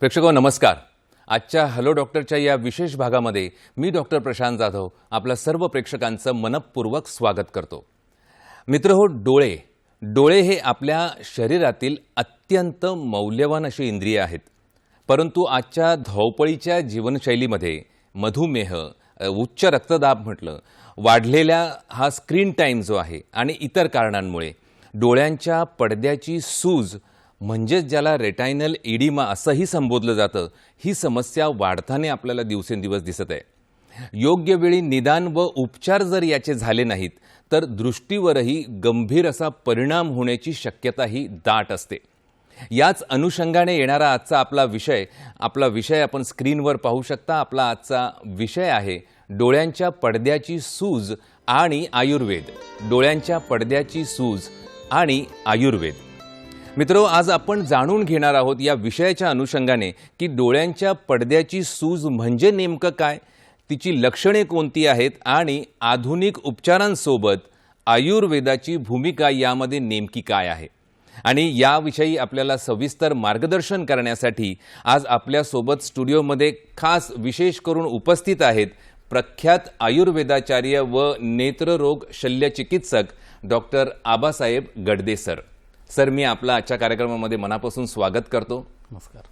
प्रेक्षको नमस्कार. आजच्या हॅलो डॉक्टरच्या या विशेष भागामध्ये मी डॉक्टर प्रशांत जाधव आपल्या सर्व प्रेक्षकांचं मनपूर्वक स्वागत करतो. मित्रहो, डोळे हे आपल्या शरीरातील अत्यंत मौल्यवान अशी इंद्रिय आहेत. परंतु आजच्या धावपळीच्या जीवनशैलीमध्ये मधुमेह, उच्च रक्तदाब म्हटलं, वाढलेला हा स्क्रीन टाईम जो आहे आणि इतर कारणांमुळे डोळ्यांच्या पडद्याची सूज म्हणजेच ज्याला रेटायनल एडिमा असंही संबोधलं जातं, ही समस्या वाढताना आपल्याला दिवसेंदिवस दिसत आहे. योग्य वेळी निदान व उपचार जर याचे झाले नाहीत तर दृष्टीवरही गंभीर असा परिणाम होण्याची शक्यताही दाट असते. याच अनुषंगाने येणारा आजचा आपला विषय आपण स्क्रीनवर पाहू शकता. आपला आजचा विषय आहे डोळ्यांच्या पडद्याची सूज आणि आयुर्वेद. डोळ्यांच्या पडद्याची सूज आणि आयुर्वेद. मित्रो, आज आपण जाणून घेणार आहोत या विषयाच्या अनुषंगाने की डोळ्यांच्या पडद्याची सूज म्हणजे नेमकं काय, तिची लक्षणे कोणती आहेत आणि आधुनिक उपचारांसोबत आयुर्वेदाची भूमिका यामध्ये नेमकी काय आहे. आणि याविषयी आपल्याला सविस्तर मार्गदर्शन करण्यासाठी आज आपल्यासोबत स्टुडिओमध्ये खास विशेष करून उपस्थित आहेत प्रख्यात आयुर्वेदाचार्य व नेत्ररोग शल्यचिकित्सक doctor Abasaheb Gadade sir. Sir, मी आपला आजच्या कार्यक्रमामध्ये मनापासून स्वागत करतो. नमस्कार.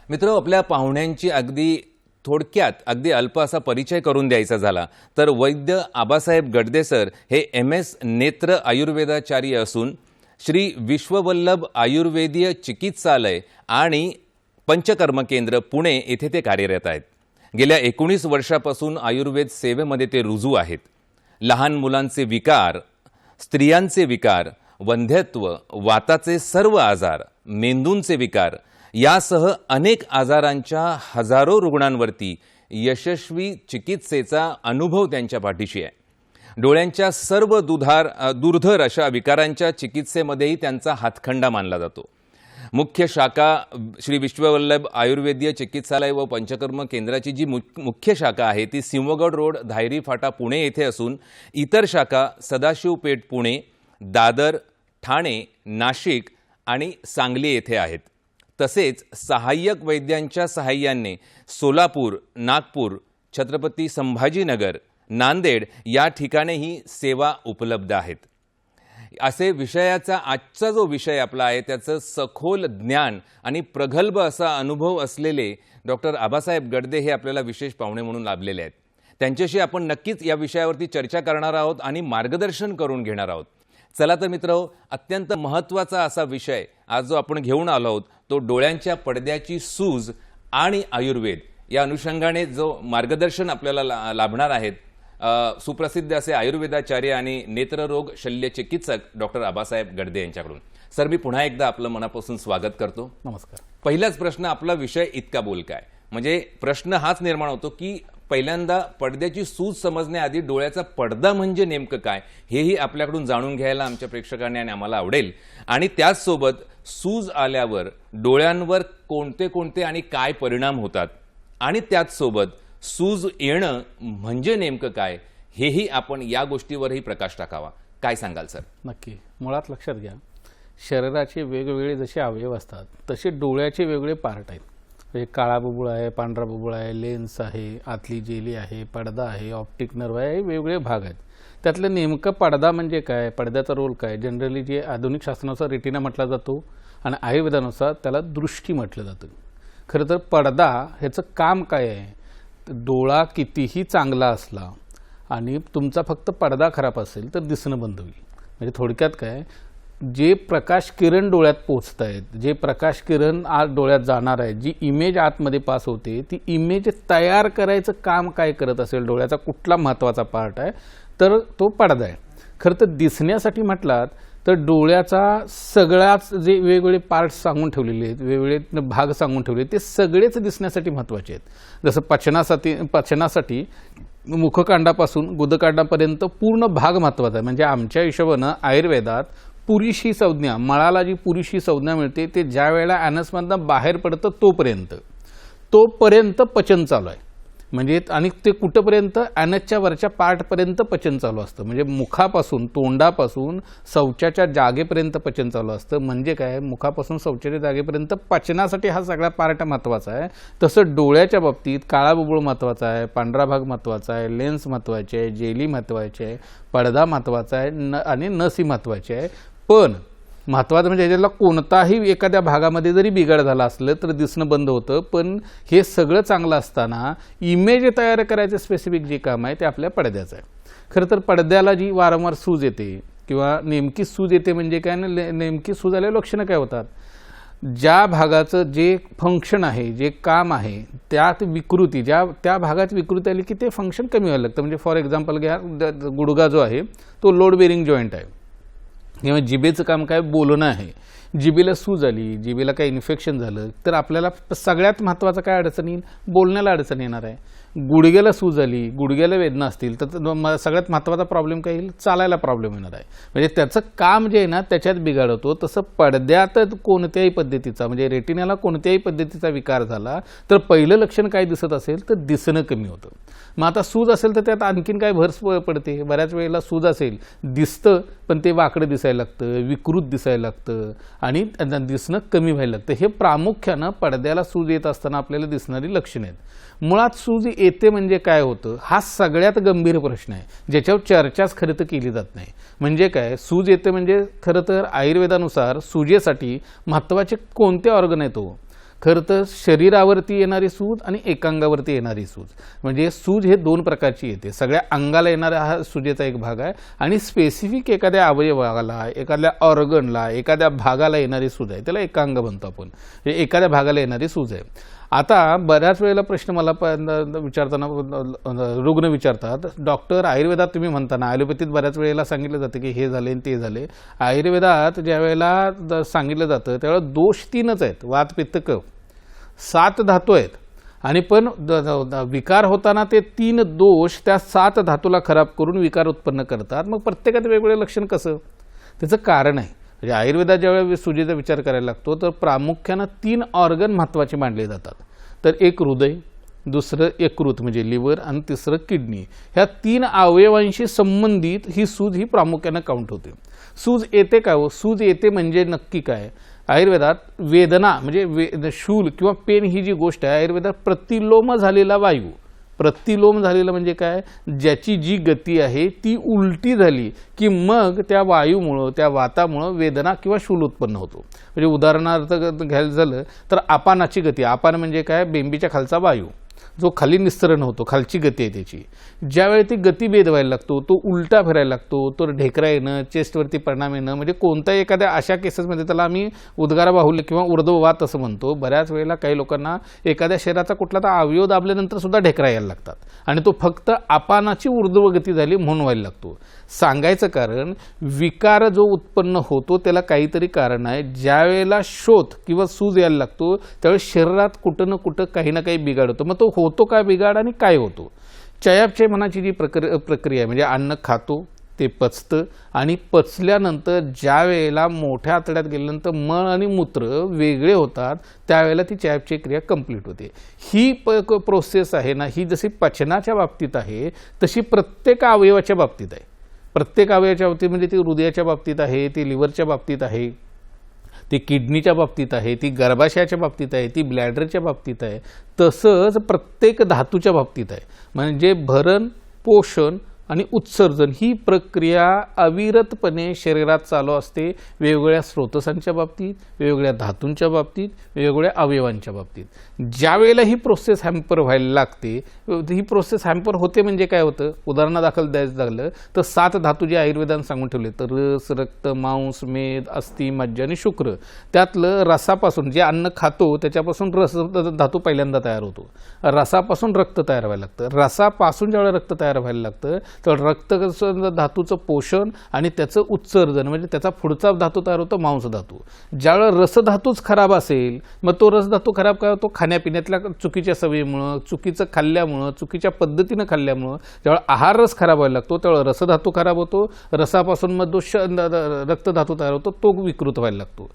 मित्र, आपल्या पाहुण्यांची अगदी थोडक्यात अगदी अल्प असा परिचय करून द्यायचा झाला तर वैद्य आबासाहेब गडदे सर हे MS नेत्र आयुर्वेदाचार्य असून श्री विश्ववल्लभ आयुर्वेदीय चिकित्सालय आणि पंचकर्म केंद्र पुणे येथे ते कार्यरत आहेत. गेल्या 19 वर्षापासून आयुर्वेद सेवेमध्ये ते रुजू आहेत. लहान मुलांचे विकार, स्त्रियांचे विकार, वंध्यत्व, वाताचे सर्व आजार, मेंदूंचे विकार यासह अनेक आजारांच्या हजारो रुग्णांवरती यशस्वी चिकित्सेचा अनुभव त्यांच्या पाठीशी आहे. डोळ्यांच्या सर्व दुर्धर अशा विकारांच्या चिकित्सेमध्येही त्यांचा हातखंडा मानला जातो. मुख्य शाखा श्री विश्ववल्लभ आयुर्वेदीय चिकित्सालय व पंचकर्म केंद्राची जी मुख्य शाखा आहे ती सिंहगड रोड, धायरी फाटा, पुणे येथे असून इतर शाखा सदाशिव पेठ पुणे, दादर, ठाणे, नाशिक आणि सांगली येथे आहेत. तसेच सहाय्यक वैद्यांच्या सहाय्याने सोलापूर, नागपूर, छत्रपती संभाजीनगर, नांदेड या ठिकाणीही सेवा उपलब्ध आहेत. असे विषयाचा आजचा जो विषय आपला आहे त्याचं सखोल ज्ञान आणि प्रगल्भ असा अनुभव असलेले डॉक्टर आबासाहेब गडदे हे आपल्याला विशेष पाहुणे म्हणून लाभलेले आहेत. त्यांच्याशी आपण नक्कीच या विषयावरती चर्चा करणार आहोत आणि मार्गदर्शन करून घेणार आहोत. चला तर मित्रहो, अत्यंत महत्त्वाचा असा विषय आज जो आपण घेऊन आलो आहोत तो डोळ्यांच्या पडद्याची सूज आणि आयुर्वेद या अनुषंगाने जो मार्गदर्शन आपल्याला लाभणार आहेत सुप्रसिद्ध असे आयुर्वेदाचार्य आणि नेत्ररोग शल्यचिकित्सक डॉक्टर आबासाहेब गडदे यांच्याकडून. सर, मी पुन्हा एकदा आपलं मनापासून स्वागत करतो. नमस्कार. पहिलाच प्रश्न, आपला विषय इतका बोलका आहे म्हणजे प्रश्न हाच निर्माण होतो की पहिल्यांदा पडद्याची सूज समजण्याआधी डोळ्याचा पडदा म्हणजे नेमकं काय हेही आपल्याकडून जाणून घ्यायला आमच्या प्रेक्षकांनी आणि आम्हाला आवडेल. आणि त्याचसोबत सूज आल्यावर डोळ्यांवर कोणते कोणते आणि काय परिणाम होतात आणि त्याचसोबत सूज येणं म्हणजे नेमकं काय हेही आपण या गोष्टीवरही प्रकाश टाकावा. काय सांगाल सर? नक्की. मुळात लक्षात घ्या, शरीराचे वेगवेगळे जसे अवयव असतात तसे डोळ्याचे वेगळे पार्ट आहेत. म्हणजे काळा बुबुळ आहे, पांढरा बुबुळ आहे, लेन्स आहे, आतली जेली आहे, पडदा आहे, ऑप्टिक नर्व आहे, हे वेगवेगळे भाग आहेत. त्यातलं नेमकं पडदा म्हणजे काय, पडद्याचा रोल काय, जनरली जे आधुनिक शास्त्रानुसार रेटिना म्हटला जातो आणि आयुर्वेदानुसार त्याला दृष्टी म्हटलं जातं. खरं तर पडदा ह्याचं काम काय आहे, डोळा कितीही चांगला असला आणि तुमचा फक्त पडदा खराब असेल तर दिसणं बंद होईल. म्हणजे थोडक्यात काय, जे प्रकाश किरण डोळ्यात पोचत आहेत, जे प्रकाश किरण आज डोळ्यात जाणार आहे, जी इमेज आतमध्ये पास होते, ती इमेज तयार करायचं काम काय करत असेल, डोळ्याचा कुठला महत्त्वाचा पार्ट आहे तर तो पडदा आहे. खरं तर दिसण्यासाठी म्हटलात तर डोळ्याचा सगळ्याच जे वेगवेगळे पार्ट्स सांगून ठेवलेले आहेत, वेगवेगळे भाग सांगून ठेवले ते सगळेच दिसण्यासाठी महत्त्वाचे आहेत. जसं पचनासाठी मुखकांडापासून गुदकांडापर्यंत पूर्ण भाग महत्त्वाचा आहे. म्हणजे आमच्या हिशोबानं आयुर्वेदात पुरीशी संज्ञा, मळाला जी पुरीशी संज्ञा मिळते ते ज्या वेळेला ॲनसमधनं बाहेर पडतं तोपर्यंत पचन चालू आहे. म्हणजे आणि ते कुठंपर्यंत ॲनसच्या वरच्या पार्टपर्यंत पचन चालू असतं. म्हणजे मुखापासून तोंडापासून शौचाच्या जागेपर्यंत पचन चालू असतं. म्हणजे काय, मुखापासून शौचाच्या जागेपर्यंत पचनासाठी हा सगळा पार्ट महत्त्वाचा आहे. तसं डोळ्याच्या बाबतीत काळा बुबुळ महत्त्वाचा आहे, पांढरा भाग महत्त्वाचा आहे, लेन्स महत्त्वाचे आहे, जेली महत्त्वाची आहे, पडदा महत्त्वाचा आहे आणि नसी महत्त्वाची आहे. पण महत्त्वाचं म्हणजे ह्याच्यातला कोणताही एखाद्या भागामध्ये जरी बिघाड झाला असलं तर दिसणं बंद होतं. पण हे सगळं चांगलं असताना इमेज तयार करायचं स्पेसिफिक जे काम आहे ते आपल्या पडद्याचं आहे. खरं तर पडद्याला जी वारंवार सूज येते किंवा नेमकी सूज येते म्हणजे काय ना, नेमकी सूज आल्यावर लक्षणं काय होतात, ज्या भागाचं जे फंक्शन आहे, जे काम आहे, त्यात विकृती, त्या भागात विकृती आली की ते फंक्शन कमी व्हायला लागतं. म्हणजे फॉर एक्झाम्पल घ्या, गुडघा जो आहे तो लोड बेरिंग जॉईंट आहे किंवा जिभेचं काम काय, बोलणं आहे. जिभेला सूज आली, जिभेला काही इन्फेक्शन झालं तर आपल्याला सगळ्यात महत्त्वाचं काय अडचण येईल, बोलण्याला अडचण येणार आहे. गुडघ्याला सूज आली, गुडघ्याला वेदना असतील तर सगळ्यात महत्त्वाचा प्रॉब्लेम काय येईल, चालायला प्रॉब्लेम येणार आहे. म्हणजे त्याचं काम जे आहे ना त्याच्यात बिघाड होतो. तसं पडद्यात कोणत्याही पद्धतीचा म्हणजे रेटिनाला कोणत्याही पद्धतीचा विकार झाला तर पहिलं लक्षण काय दिसत असेल तर दिसणं कमी होतं. मग आता सूज असेल तर त्यात आणखीन काय भर पडते. बऱ्याच वेळेला सूज असेल, दिसतं पण ते वाकडं दिसायला लागतं, विकृत दिसायला लागतं आणि दिसणं कमी व्हायला लागतं. हे प्रामुख्यानं पडद्याला सूज येत असताना आपल्याला दिसणारी लक्षणं आहेत. मुळात सूज येते म्हणजे काय होतं, हा सगळ्यात गंभीर प्रश्न आहे ज्याच्यावर चर्चाच खरं तर केली जात नाही. म्हणजे काय, सूज येते म्हणजे खरं तर आयुर्वेदानुसार सूजेसाठी महत्त्वाचे कोणते ऑर्गन आहेत हो, खरं तर शरीरावरती येणारी सूज आणि एकांगावरती येणारी सूज. म्हणजे सूज हे दोन प्रकारची येते. सगळ्या अंगाला येणारा हा सूजेचा एक भाग आहे आणि स्पेसिफिक एखाद्या अवयवाला, एखाद्या ऑर्गनला, एखाद्या भागाला येणारी सूज आहे, त्याला एकांग म्हणतो आपण. एखाद्या भागाला येणारी सूज आहे. आता बऱ्याच वेळेला प्रश्न मला विचारताना रुग्ण विचारतात, डॉक्टर आयुर्वेदात तुम्ही म्हणताना ॲलोपॅथीत बऱ्याच वेळेला सांगितलं जातं की हे झाले ते झाले. आयुर्वेदात ज्या वेळेला सांगितलं जातं त्यावेळेला दोष 3च आहेत, वात पित्त कफ, 7 धातू आहेत आणि पण विकार होताना ते 3 दोष त्या 7 धातूला खराब करून विकार उत्पन्न करतात. मग प्रत्येकात वेगवेगळं लक्षण कसं, त्याचं कारण आहे. म्हणजे आयुर्वेदात ज्यावेळेस सूजेचा विचार करायला लागतो तर प्रामुख्यानं 3 ऑर्गन महत्त्वाचे मानले जातात. तर एक हृदय, दुसरं यकृत म्हणजे लिव्हर आणि तिसरं किडनी. ह्या 3 अवयवांशी संबंधित ही सूज ही प्रामुख्यानं काउंट होते. सूज येते काय हो, सूज येते म्हणजे नक्की काय, आयुर्वेदात वेदना म्हणजे शूल किंवा पेन ही जी गोष्ट आहे, आयुर्वेदात प्रतिलोम झालेला वायू, प्रतिलोम झालेलं म्हणजे काय, ज्याची जी गती आहे ती उलटी झाली की मग त्या वायूमुळं, त्या वातामुळं वेदना किंवा शूल उत्पन्न होतो. म्हणजे उदाहरणार्थ घ्यायला झालं तर आपानाची गती, आपान म्हणजे काय, बेंबीच्या खालचा वायू जो खाली निस्तरण होतो, खालची गती आहे त्याची. ज्यावेळी ती गती भेद व्हायला लागतो, तो उलटा फिरायला लागतो, तो ढेकरा येणं, चेस्टवरती परिणाम येणं, म्हणजे कोणत्याही एखाद्या अशा केसेसमध्ये त्याला आम्ही उद्गारबाहुल्य किंवा ऊर्ध्ववात असं म्हणतो. बऱ्याच वेळेला काही लोकांना एखाद्या शरीराचा कुठला तर अवयव दाबल्यानंतर सुद्धा ढेकरा यायला लागतात आणि तो फक्त आपानाची ऊर्ध्व गती झाली म्हणून व्हायला लागतो. सांगायचं कारण, विकार जो उत्पन्न होतो त्याला काहीतरी कारण आहे. ज्या वेळेला शोथ किंवा सूज यायला लागतो त्यावेळेस शरीरात कुठं ना कुठं काही ना काही बिघाड होतो. मग तो होतो काय बिघाड आणि काय होतो. चयापचय मनाची जी प्रक्रिया आहे, म्हणजे अन्न खातो ते पचतं आणि पचल्यानंतर ज्या वेळेला मोठ्या आतड्यात गेल्यानंतर मळ आणि मूत्र वेगळे होतात त्यावेळेला ती चयापचय क्रिया कंप्लीट होते. ही प्रोसेस आहे ना, ही जशी पचनाच्या बाबतीत आहे तशी प्रत्येक अवयवाच्या बाबतीत आहे. प्रत्येक अवयवाच्या बाबतीत म्हणजे ती हृदयाच्या बाबतीत आहे, ती लिव्हरच्या बाबतीत आहे, ती किडनीच्या बाबतीत आहे, ती गर्भाशयाच्या बाबतीत आहे, ती ब्लॅडरच्या बाबतीत आहे. तसंच प्रत्येक धातूच्या बाबतीत आहे. म्हणजे भरण, पोषण आणि उत्सर्जन ही प्रक्रिया अविरतपणे शरीरात चालू असते, वेगवेगळ्या स्रोतसांच्या बाबतीत, वेगवेगळ्या धातूंच्या बाबतीत, वेगवेगळ्या अवयवांच्या बाबतीत. ज्या वेळेला ही प्रोसेस हॅम्पर व्हायला लागते, ही प्रोसेस हॅम्पर होते म्हणजे काय होतं, उदाहरणादाखल द्यायचं झालं तर 7 धातू जे आयुर्वेदाने सांगून ठेवले तर रस, रक्त, मांस, मेद, अस्थि, मज्जा आणि शुक्र. त्यातलं रसापासून, जे अन्न खातो त्याच्यापासून रस धातू पहिल्यांदा तयार होतो. रसापासून रक्त तयार व्हायला लागतं. रसापासून ज्यावेळेला रक्त तयार व्हायला लागतं तर रक्त धातूचं पोषण आणि त्याचं उत्सर्जन म्हणजे त्याचा पुढचा धातू तयार होतो मांसधातू. ज्यावेळेला रसधातूच खराब असेल मग तो रसधातू खराब काय होतो, खाण्यापिण्यातल्या चुकीच्या सवयीमुळं, चुकीचं खाल्ल्यामुळं, चुकीच्या पद्धतीनं खाल्ल्यामुळं ज्यावेळेला आहार रस खराब व्हायला लागतो त्यावेळेला रसधातू खराब होतो. रसापासून मग जो रक्तधातू तयार होतो तो विकृत व्हायला लागतो.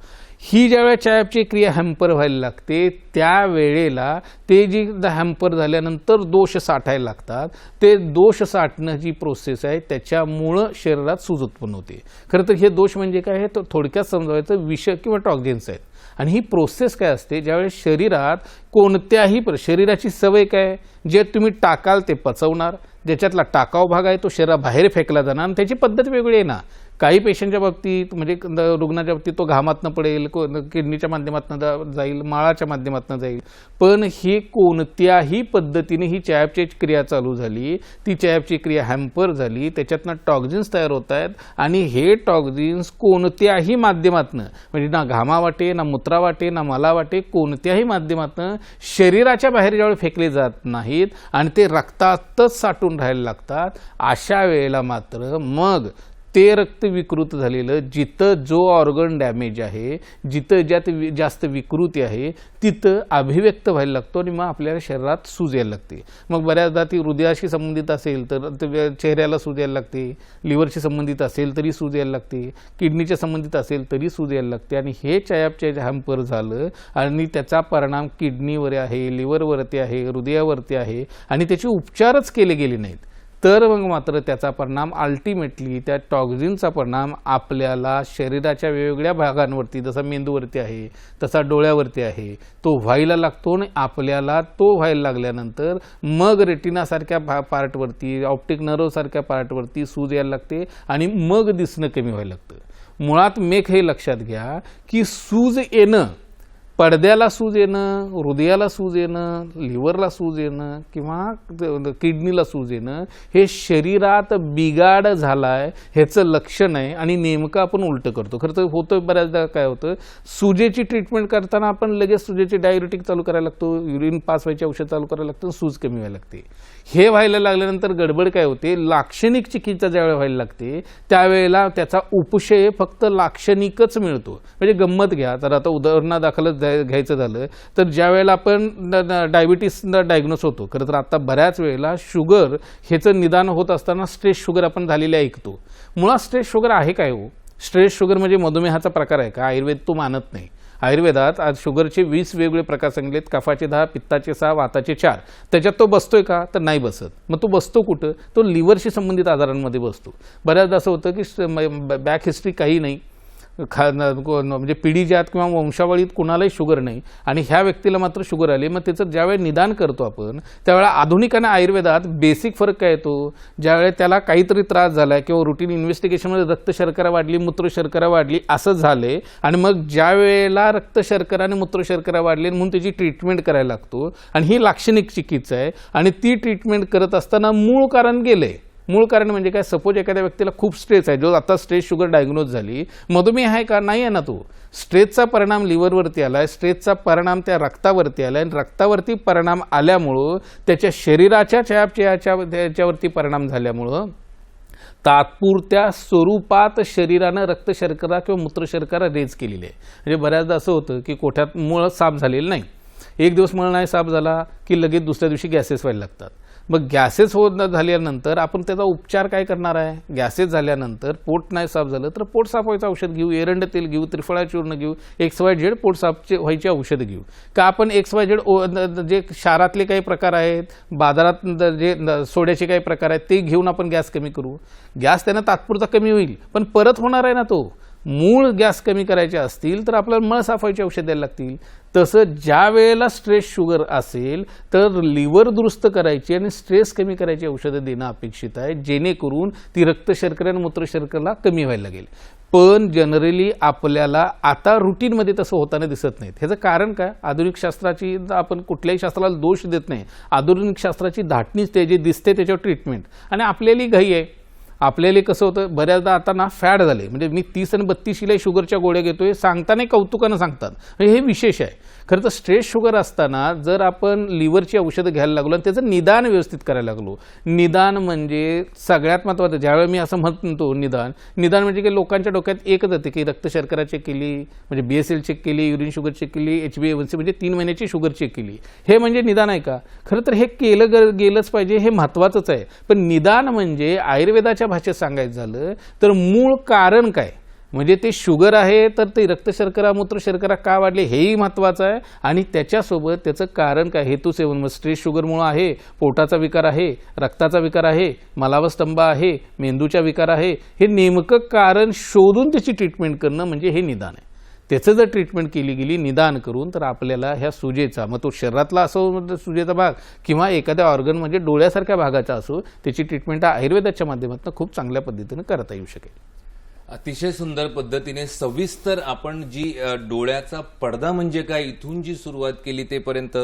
ही ज्यावेळेला चयापचय क्रिया हॅम्पर व्हायला लागते त्यावेळेला ते जी हॅम्पर झाल्यानंतर दोष साठायला लागतात. ते दोष साठणं जी प्रोसेस आहे त्याच्यामुळं शरीरात सूज उत्पन्न होते. खरं तर हे दोष म्हणजे काय आहे तर थोडक्यात समजावायचं विष किंवा टॉक्झिन्स आहेत. आणि ही प्रोसेस काय असते ज्यावेळेस शरीरात कोणत्याही शरीराची सवय काय, जे तुम्ही टाकाल ते पचवणार, ज्याच्यातला टाकाऊ भाग आहे तो शरीराबाहेर फेकला जाणार आणि त्याची पद्धत वेगळी आहे ना. काही पेशंटच्या बाबतीत म्हणजे रुग्णाच्या बाबतीत तो घामातनं पडेल, किडनीच्या माध्यमातून जाईल, माळाच्या माध्यमातून जाईल. पण हे कोणत्याही पद्धतीने ही चयापचय क्रिया चालू झाली, ती चयापचय क्रिया हॅम्पर झाली, त्याच्यातनं टॉक्झिन्स तयार होत आहेत आणि हे टॉक्झिन्स कोणत्याही माध्यमातनं म्हणजे ना घामावाटे ना मूत्रावाटे ना मलावाटे कोणत्याही माध्यमातनं शरीराच्या बाहेर ज्यावेळी फेकले जात नाहीत आणि ते रक्तातच साठून राहायला लागतात, अशा वेळेला मात्र मग ते रक्त विकृत झालेलं जिथं जो ऑर्गन डॅमेज आहे, जिथं ज्यात जास्त विकृती आहे तिथं अभिव्यक्त व्हायला लागतो आणि मग आपल्याला शरीरात सूज यायला लागते. मग बऱ्याचदा ती हृदयाशी संबंधित असेल तर चेहऱ्याला सूज यायला लागते, लिव्हरशी संबंधित असेल तरी सूज यायला लागते, किडनीच्या संबंधित असेल तरी सूज यायला लागते. आणि हे चयापचय हॅम्पर झालं आणि त्याचा परिणाम किडनीवर आहे, लिव्हरवरती आहे, हृदयावरती आहे आणि त्याचे उपचारच केले गेले नाहीत तर मग मात्र त्याचा परिणाम अल्टिमेटली त्या टॉक्झिनचा परिणाम आपल्याला शरीराच्या वेगवेगळ्या भागांवरती जसा मेंदूवरती आहे तसा डोळ्यावरती आहे तो व्हायला लागतो. आणि आपल्याला तो व्हायला लागल्यानंतर मग रेटिनासारख्या पार्टवरती, ऑप्टिक नर्वसारख्या पार्टवरती सूज यायला लागते आणि मग दिसणं कमी व्हायला लागतं. मुळात मेक हे लक्षात घ्या की सूज येणं, पडद्याला सूज येणं, हृदयाला सूज येणं, लिव्हरला सूज येणं किंवा किडनीला सूज येणं हे शरीरात बिघाड झालाय ह्याचं लक्षण आहे. आणि नेमकं आपण उलटं करतो. खरं तर होतं बऱ्याचदा काय होतं, सुजेची ट्रीटमेंट करताना आपण लगेच सुजेची डायरेटिक चालू करायला लागतो, युरिन पास व्हायची औषध चालू करायला लागतं, सूज कमी व्हायला लागते. हे व्हायला लागल्यानंतर गडबड काय होते, लाक्षणिक चिकित्सा ज्यावेळेला व्हायला लागते त्यावेळेला त्याचा उपशय फक्त लाक्षणिकच मिळतो. म्हणजे गंमत घ्या, तर आता उदाहरणादाखलच घ्यायचं झालं तर ज्या वेळेला आपण डायबिटीस डायग्नोस होतो, खरं तर आता बऱ्याच वेळेला शुगर ह्याचं निदान होत असताना स्ट्रेस शुगर आपण झालेले ऐकतो. मुळात स्ट्रेस शुगर आहे काय हो? स्ट्रेस शुगर म्हणजे मधुमेहाचा प्रकार आहे का? आयुर्वेद तो मानत नाही. आयुर्वेदात आज शुगरचे 20 वेगवेगळे प्रकार सांगितलेत. कफाचे 10, पित्ताचे 6, वाताचे 4. त्याच्यात तो बसतोय का? तर नाही बसत. मग तो बसतो कुठं? तो लिव्हरशी संबंधित आजारांमध्ये बसतो. बऱ्याचदा असं होतं की बॅक हिस्ट्री काही नाही, म्हणजे पिढी ज्यात किंवा वंशावळीत कुणालाही शुगर नाही आणि ह्या व्यक्तीला मात्र शुगर आली. मग त्याचं ज्यावेळेला निदान करतो आपण त्यावेळेला आधुनिक आणि आयुर्वेदात बेसिक फरक काय येतो, ज्यावेळेला त्याला काहीतरी त्रास झाला किंवा रुटीन इन्व्हेस्टिगेशनमध्ये रक्त शर्करा वाढली, मूत्र शर्करा वाढली असं झाले आणि मग ज्या वेळेला रक्त शर्करा आणि मूत्र शर्करा वाढली म्हणून त्याची ट्रीटमेंट करायला लागतो. आणि ही लाक्षणिक चिकित्सा आहे आणि ती ट्रीटमेंट करत असताना मूळ कारण गेले. मूळ कारण म्हणजे काय, सपोज एखाद्या व्यक्तीला खूप स्ट्रेस आहे, जो आता स्ट्रेस शुगर डायग्नोज झाली, मधुमेह आहे का? नाही आहे ना. तो स्ट्रेसचा परिणाम लिव्हरवरती आला आहे, स्ट्रेसचा परिणाम त्या रक्तावरती आला आहे आणि रक्तावरती परिणाम आल्यामुळं त्याच्या शरीराच्या त्याच्यावरती परिणाम झाल्यामुळं तात्पुरत्या स्वरूपात शरीरानं रक्त शर्करा किंवा मूत्र शर्करा रेज केलेली आहे. म्हणजे बऱ्याचदा असं होतं की कोठ्यात मूळ साफ झालेलं नाही, एक दिवस मळ नाही साफ झाला की लगेच दुसऱ्या दिवशी गॅसेस व्हायला लागतात. मग गॅसेस होत झाल्यानंतर आपण त्याचा उपचार काय करणार आहे? गॅसेस झाल्यानंतर पोट नाही साफ झालं तर पोट साफ व्हायचं औषध घेऊ, एरंड तेल घेऊ, त्रिफळा चूर्ण घेऊ, XYZ पोट साफ व्हायची औषधं घेऊ का? आपण XYZ जे क्षारातले काही प्रकार आहेत, बाजारात जे सोड्याचे काही प्रकार आहेत ते घेऊन आपण गॅस कमी करू. गॅस त्यानं तात्पुरता कमी होईल पण परत होणार आहे ना. तो मूळ गॅस कमी करायचे असतील तर आपल्याला मळ साफ व्हायची औषध द्यायला लागतील. तसं ज्या वेळेला स्ट्रेस शुगर असेल तर लिव्हर दुरुस्त करायची आणि स्ट्रेस कमी करायची औषधं देणं अपेक्षित आहे, जेणेकरून ती रक्त शर्करा आणि मूत्र शर्करा कमी व्हायला लागेल. पण जनरली आपल्याला आता रुटीनमध्ये तसं होताना दिसत नाहीत. ह्याचं कारण काय? आधुनिक शास्त्राची, आपण कुठल्याही शास्त्राला दोष देत नाही, आधुनिक शास्त्राची धाटणीच ते जे दिसते त्याच्यावर ट्रीटमेंट आणि आपल्याला घाई आहे. आपल्याला कसं होतं बऱ्याचदा आता ना फॅड झाले, म्हणजे मी 30 आणि 32 शुगरच्या गोळ्या घेतोय सांगताना कौतुकानं सांगतात, हे विशेष आहे. खरं तर स्ट्रेस शुगर असताना जर आपण लिव्हरची औषधं घ्यायला लागलो आणि त्याचं निदान व्यवस्थित करायला लागलो, निदान म्हणजे सगळ्यात महत्त्वाचं. ज्यावेळी मी असं म्हणतो निदान म्हणजे की लोकांच्या डोक्यात एकच येते की रक्त शर्करा चेक केली, म्हणजे BSL चेक केली, युरिन शुगर चेक केली, HbA1c म्हणजे 3 महिन्याची शुगर चेक केली, हे म्हणजे निदान आहे का? खरं तर हे केलं गेलंच पाहिजे, हे महत्त्वाचंच आहे. पण निदान म्हणजे आयुर्वेदाच्या भाषेत सांगायचं झालं तर मूळ कारण काय, म्हणजे ते शुगर आहे तर ते रक्त शर्करा मूत्र शर्करा का वाढले हेही महत्त्वाचं आहे, आणि त्याच्यासोबत त्याचं कारण काय. हेतू सेवन, मग स्ट्रेस शुगरमुळं आहे, पोटाचा विकार आहे, रक्ताचा विकार आहे, मलावस्तंभ आहे, मेंदूचा विकार आहे, हे नेमकं कारण शोधून त्याची ट्रीटमेंट करणं म्हणजे हे निदान आहे. त्याचं जर ट्रीटमेंट केली गेली निदान करून तर आपल्याला ह्या सुजेचा, मग तो शरीरातला असो सुजेचा भाग किंवा एखाद्या ऑर्गन म्हणजे डोळ्यासारख्या भागाचा असो, त्याची ट्रीटमेंट आयुर्वेदाच्या माध्यमातून खूप चांगल्या पद्धतीनं करता येऊ शकेल. अतिशय सुंदर पद्धतीने सविस्तर आपण जी डोळ्याचा पडदा म्हणजे काय इथून जी सुरुवात केली तेपर्यंत,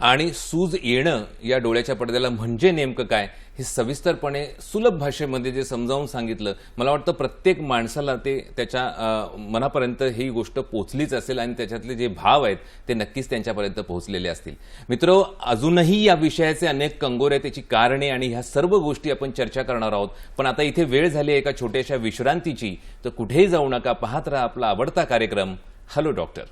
आणि सूज येणं या डोळ्याच्या पडद्याला म्हणजे नेमकं काय हे सविस्तरपणे सुलभ भाषेमध्ये जे समजावून सांगितलं, मला वाटतं प्रत्येक माणसाला ते त्याच्या मनापर्यंत ही गोष्ट पोहोचलीच असेल आणि त्याच्यातले जे भाव आहेत ते नक्कीच त्यांच्यापर्यंत पोहोचलेले असतील. मित्र, अजूनही या विषयाचे अनेक कंगोरे, त्याची कारणे आणि ह्या सर्व गोष्टी आपण चर्चा करणार आहोत. पण आता इथे वेळ झाली एका छोट्याशा विश्रांतीची, तर कुठेही जाऊ नका, पाहत राहा आपला आवडता कार्यक्रम हॅलो डॉक्टर.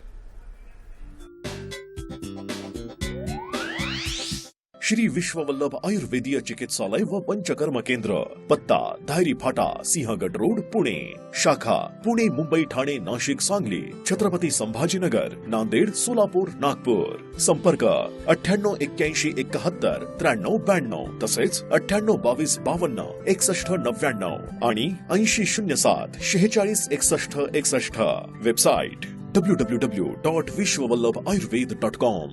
श्री विश्ववल्लभ आयुर्वेदीय चिकित्सालय व पंचकर्म केंद्र, पत्ता धायरी फाटा, सिंहगड रोड, पुणे. शाखा पुणे, मुंबई, ठाणे, नाशिक, सांगली, छत्रपती संभाजीनगर, नांदेड, सोलापूर, नागपूर. संपर्क 98 81 71 93 92, तसेच 98 22 52 61 99 आणि 80 07 46 61 61. Website www.vishwavallabhayurved.com.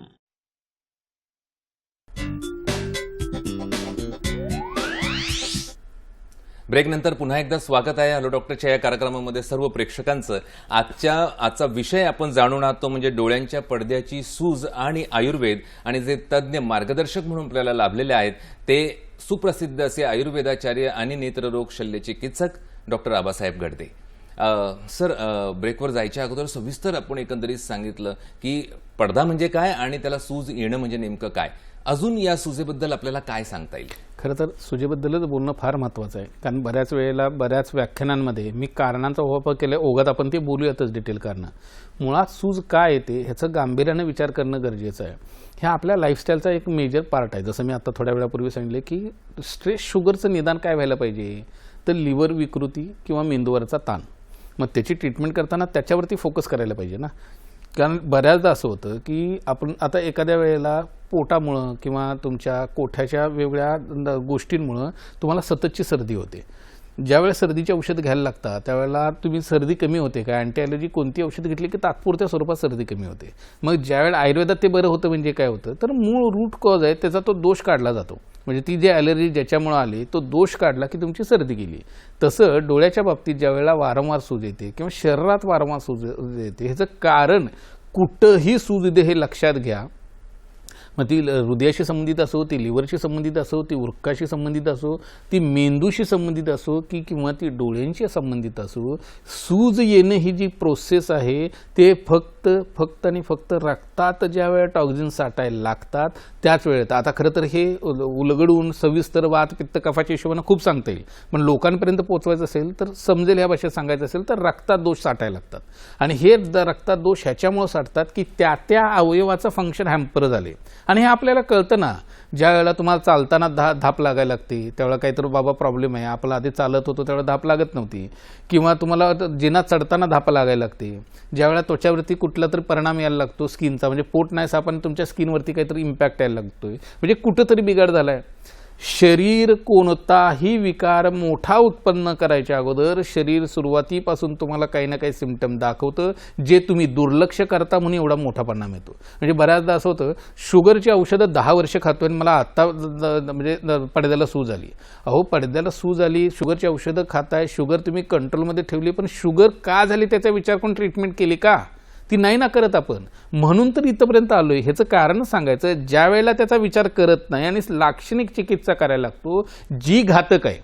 ब्रेकनंतर पुन्हा एकदा स्वागत आहे हॅलो डॉक्टरच्या या कार्यक्रमामध्ये सर्व प्रेक्षकांचं. आजचा विषय आपण जाणून आहात तो म्हणजे डोळ्यांच्या पडद्याची सूज आणि आयुर्वेद, आणि जे तज्ज्ञ मार्गदर्शक म्हणून आपल्याला लाभलेले आहेत ते सुप्रसिद्ध असे आयुर्वेदाचार्य आणि नेत्ररोग शल्यचिकित्सक डॉक्टर आबासाहेब गडदे. सर, ब्रेकवर जायच्या अगोदर सविस्तर आपण एकंदरीत सांगितलं की पडदा म्हणजे काय आणि त्याला सूज येणं म्हणजे नेमकं काय. अजून या सुजेबद्दल आपल्याला काय सांगता येईल? खरं तर सुजेबद्दलच बोलणं फार महत्त्वाचं आहे, कारण बऱ्याच वेळेला बऱ्याच व्याख्यानांमध्ये मी कारणांचा वापर केला, ओघात आपण ते बोलूयातच डिटेल कारणं. मुळात सूज काय येते ह्याचं गांभीर्यानं विचार करणं गरजेचं आहे. ह्या आपल्या लाईफस्टाईलचा एक मेजर पार्ट आहे. जसं मी आता थोड्या वेळापूर्वी सांगितले की स्ट्रेस शुगरचं निदान काय व्हायला पाहिजे, तर लिव्हर विकृती किंवा मेंदूवरचा ताण. मग त्याची ट्रीटमेंट करताना त्याच्यावरती फोकस करायला पाहिजे ना, कारण बऱ्याचदा असं होतं की आपण आता एखाद्या वेळेला पोटामुळं किंवा तुमच्या कोठ्याच्या वेगळ्या गोष्टींमुळं तुम्हाला सततची सर्दी होते. ज्यावेळेस सर्दीची औषधं घ्यायला लागतात त्यावेळेला तुम्ही सर्दी कमी होते का, अँटी ॲलर्जी कोणती औषध घेतली की तात्पुरत्या स्वरूपात सर्दी कमी होते. मग ज्यावेळेला आयुर्वेदात ते बरं होतं म्हणजे काय होतं, तर मूळ रूट कॉज आहे त्याचा तो दोष काढला जातो. म्हणजे ती जी ॲलर्जी ज्याच्यामुळे आली तो दोष काढला की तुमची सर्दी गेली. तसं डोळ्याच्या बाबतीत ज्यावेळेला वारंवार सूज येते किंवा शरीरात वारंवार सूज येते, ह्याचं कारण कुठंही सूज येते हे लक्षात घ्या. मग ती हृदयाशी संबंधित असो, ती लिव्हरशी संबंधित असो, ती उर्काशी संबंधित असो, ती मेंदूशी संबंधित असो किंवा ती डोळ्यांशी संबंधित असो, सूज येणं ही जी प्रोसेस आहे ते फक्त आणि फक्त रक्तात ज्या वेळेला टॉक्झिन साठायला लागतात त्याच वेळेत. आता खरं तर हे उलगडून सविस्तर वात पित्त कफाच्या हिशोबानं खूप सांगता येईल, पण लोकांपर्यंत पोहोचवायचं असेल तर समजेल ह्या भाषेत सांगायचं असेल तर रक्तात दोष साठायला लागतात. आणि हे रक्तात दोष ह्याच्यामुळे साठतात की त्या अवयवाचं फंक्शन हॅम्पर झाले. आणि हे आपल्याला कळतं ना, ज्या वेळेला तुम्हाला चालताना धाप लागायला लागते त्यावेळेला काहीतरी बाबा प्रॉब्लेम आहे, आपला आधी चालत होतो त्यावेळेला धाप लागत नव्हती, किंवा तुम्हाला जिना चढताना धाप लागायला लागते, ज्यावेळेला त्वचावरती कुठला तरी परिणाम यायला लागतो स्किनचा, म्हणजे पोट नाही साप आणि तुमच्या स्किनवरती काहीतरी इम्पॅक्ट यायला लागतोय, म्हणजे कुठंतरी बिघाड झाला आहे. शरीर कोणताही विकार मोठा उत्पन्न करायच्या अगोदर शरीर सुरुवातीपासून तुम्हाला काही ना काही सिम्पटम दाखवतं, जे तुम्ही दुर्लक्ष करता म्हणून एवढा मोठा परिणाम येतो. म्हणजे बऱ्याचदा असं होतं शुगरची औषधं 10 वर्ष खातोय आणि मला आत्ता म्हणजे पडद्याला सूज आली. अहो, पडद्याला सूज आली, शुगरची औषधं खाताय, शुगर तुम्ही कंट्रोलमध्ये ठेवली, पण शुगर का झाली त्याचा विचार करून ट्रीटमेंट केली का, ती नाही ना करत आपण. म्हणून तर इथंपर्यंत आलोय. ह्याचं कारण सांगायचं, ज्या वेळेला त्याचा विचार करत नाही आणि लाक्षणिक चिकित्सा करायला लागतो जी घातक आहे,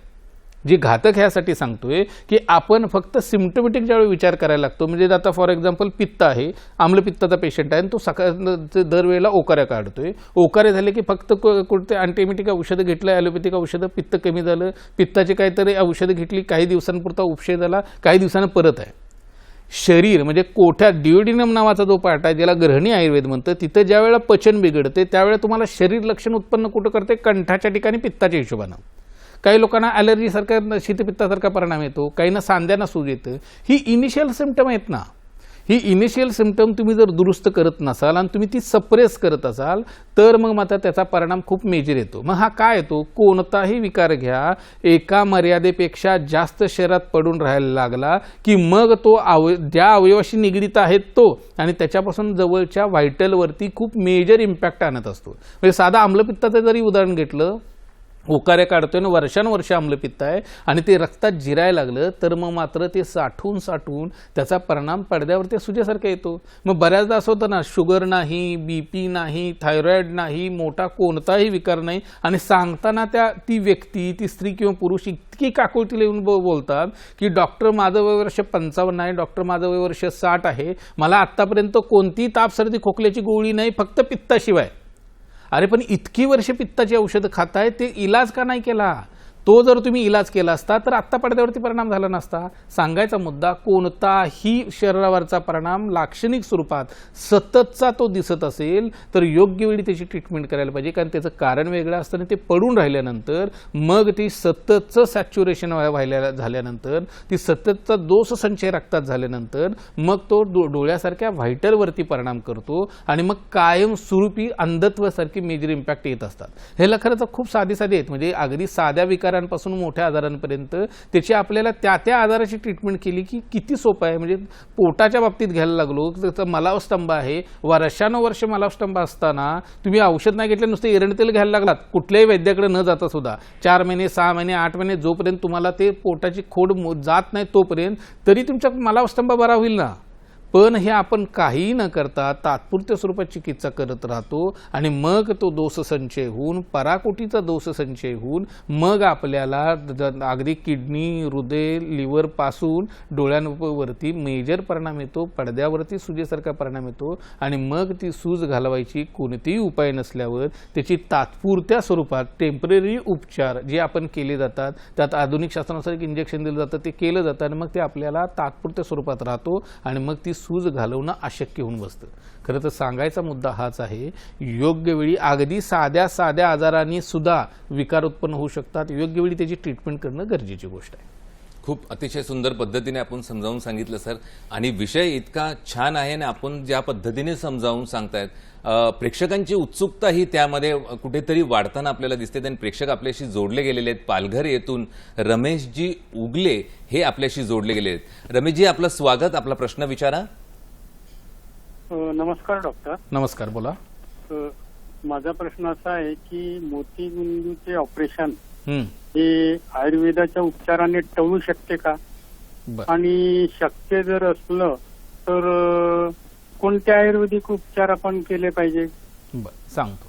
जे घातक ह्यासाठी सांगतोय की आपण फक्त सिम्टोमॅटिक ज्यावेळी विचार करायला लागतो, म्हणजे आता फॉर एक्झाम्पल पित्त आहे, आम्लपित्ताचा पेशंट आहे आणि तो दरवेळेला ओकाऱ्या काढतोय, ओकारे झाले की फक्त कोणते अँटीबायोटिक औषधं घेतलं, ॲलोपॅथिक औषधं, पित्त कमी झालं, पित्ताची काहीतरी औषधं घेतली, काही दिवसांपुरता उपशय झाला, काही दिवसांना परत आहे. शरीर म्हणजे कोठ्यात ड्युओडिनम नावाचा जो पार्ट आहे ज्याला ग्रहणी आयुर्वेद म्हणतं, तिथं ज्या वेळेला पचन बिघडते त्यावेळेला तुम्हाला शरीर लक्षण उत्पन्न कुठं करते, कंठाच्या ठिकाणी पित्ताच्या हिशोबानं. काही लोकांना ॲलर्जीसारखा शीतपित्तासारखा परिणाम येतो, काहींना सांध्यांना सूज येतं. ही इनिशियल सिम्पटम आहेत ना, ही इनिशियल सिम्पटम तुम्ही जर दुरुस्त करत नसाल आणि तुम्ही ती सप्रेस करत असाल तर मग मात्र त्याचा परिणाम खूप मेजर येतो. मग हा काय येतो, कोणताही विकार घ्या, एका मर्यादेपेक्षा जास्त शरीरात पडून राहायला लागला की मग तो ज्या अवयवाशी निगडीत आहे तो आणि त्याच्यापासून जवळच्या व्हायटलवरती खूप मेजर इम्पॅक्ट आणत असतो. म्हणजे साधा आम्लपित्ताचं जरी उदाहरण घेतलं, ओकाऱ्या काढतोय ना, वर्षानुवर्ष आम्लपित्त आहे आणि ते रक्तात जिरायला लागलं तर मग मात्र ते साठवून त्याचा परिणाम पडद्यावरती सुजेसारखा येतो. मग बऱ्याचदा असं होतं ना, शुगर नाही, BP नाही, थायरॉइड नाही, मोठा कोणताही विकार नाही आणि सांगताना ती व्यक्ती, ती स्त्री किंवा पुरुष इतकी काकुळतीला येऊन बोलतात की डॉक्टर माझं वय वर्ष 55 आहे, डॉक्टर माझं वय वर्ष 60 आहे, मला आत्तापर्यंत कोणतीही ताप सर्दी खोकल्याची गोळी नाही, फक्त पित्ताशिवाय. अरे पण इतकी वर्ष पित्ताची औषधं खाताय, ते इलाज का नाही केला? तो जर तुम्ही इलाज केला असता तर आत्ता पडद्यावरती परिणाम झाला नसता. सांगायचा मुद्दा, कोणताही शरीरावरचा परिणाम लाक्षणिक स्वरूपात सततचा तो दिसत असेल तर योग्य वेळी त्याची ट्रीटमेंट करायला पाहिजे, कारण त्याचं कारण वेगळं असतं आणि ते पडून राहिल्यानंतर मग ती सततचं सॅच्युरेशन व्हायला झाल्यानंतर, ती सततचा दोष संचय रक्तात झाल्यानंतर मग तो डोळ्यासारख्या व्हायटलवरती परिणाम करतो आणि मग कायमस्वरूपी अंधत्वासारखी मेजर इम्पॅक्ट येत असतात. ह्याला खरं तर खूप साधी आहेत, म्हणजे अगदी साध्या विकारांपासून मोठ्या आजारांपर्यंत त्याची आपल्याला त्या आजाराची ट्रीटमेंट केली की किती सोपं आहे. म्हणजे पोटाच्या बाबतीत घ्यायला लागलो तर मलावस्तंभ आहे, वर्षानुवर्ष मलावस्तंभ असताना तुम्ही औषध नाही घेतलं, नुसते एरंड घ्यायला लागलात, कुठल्याही वैद्याकडे न जाता सुद्धा 4 महिने 6 महिने 8 महिने जोपर्यंत तुम्हाला ते पोटाची खोड जात नाही तोपर्यंत तरी तुमचा मलावस्तंभ बरा होईल ना. पण हे आपण काही न करता तात्पुरत्या स्वरूपात चिकित्सा करत राहतो आणि मग तो दोषसंचय होऊन, पराकोटीचा दोषसंचय होऊन मग आपल्याला अगदी किडनी, हृदय, लिव्हर पासून डोळ्यांवरती मेजर परिणाम येतो, पडद्यावरती सुजेसारखा परिणाम येतो आणि मग ती सूज घालवायची कोणतेही उपाय नसल्यावर त्याची तात्पुरत्या स्वरूपात टेम्पररी उपचार जे आपण केले जातात, त्यात आधुनिक शास्त्रानुसार एक इंजेक्शन दिलं जातं, ते केलं जातं आणि मग ते आपल्याला तात्पुरत्या स्वरूपात राहतो आणि मग ती सूज घालवणं अशक्य होऊन बसतं. खरं तर सांगायचा मुद्दा हाच आहे, योग्य वेळी अगदी साध्या आजारांनी सुद्धा विकार उत्पन्न होऊ शकतात, योग्य वेळी त्याची ट्रीटमेंट करणं गरजेची गोष्ट आहे. खूप अतिशय सुंदर पद्धतीने आपण समजावून सांगितलं सर, आणि विषय इतका छान आहे आणि आपण ज्या पद्धतीने समजावून सांगतायत, प्रेक्षकांची उत्सुकता ही त्यामध्ये कुठेतरी वाढताना आपल्याला दिसते आणि प्रेक्षक आपल्याशी जोडले गेलेले आहेत. पालघर येथून रमेशजी उगले हे आपल्याशी जोडले गेले आहेत. रमेशजी, आपलं स्वागत, आपला प्रश्न विचारा. नमस्कार डॉक्टर. नमस्कार, बोला. माझा प्रश्न असा आहे की मोतीबिंदूचे ऑपरेशन हे आयुर्वेदाच्या उपचाराने टळू शकते का, आणि शक्य जर असलं तर कोणते आयुर्वेदिक उपचार आपण केले पाहिजे? सांगतो.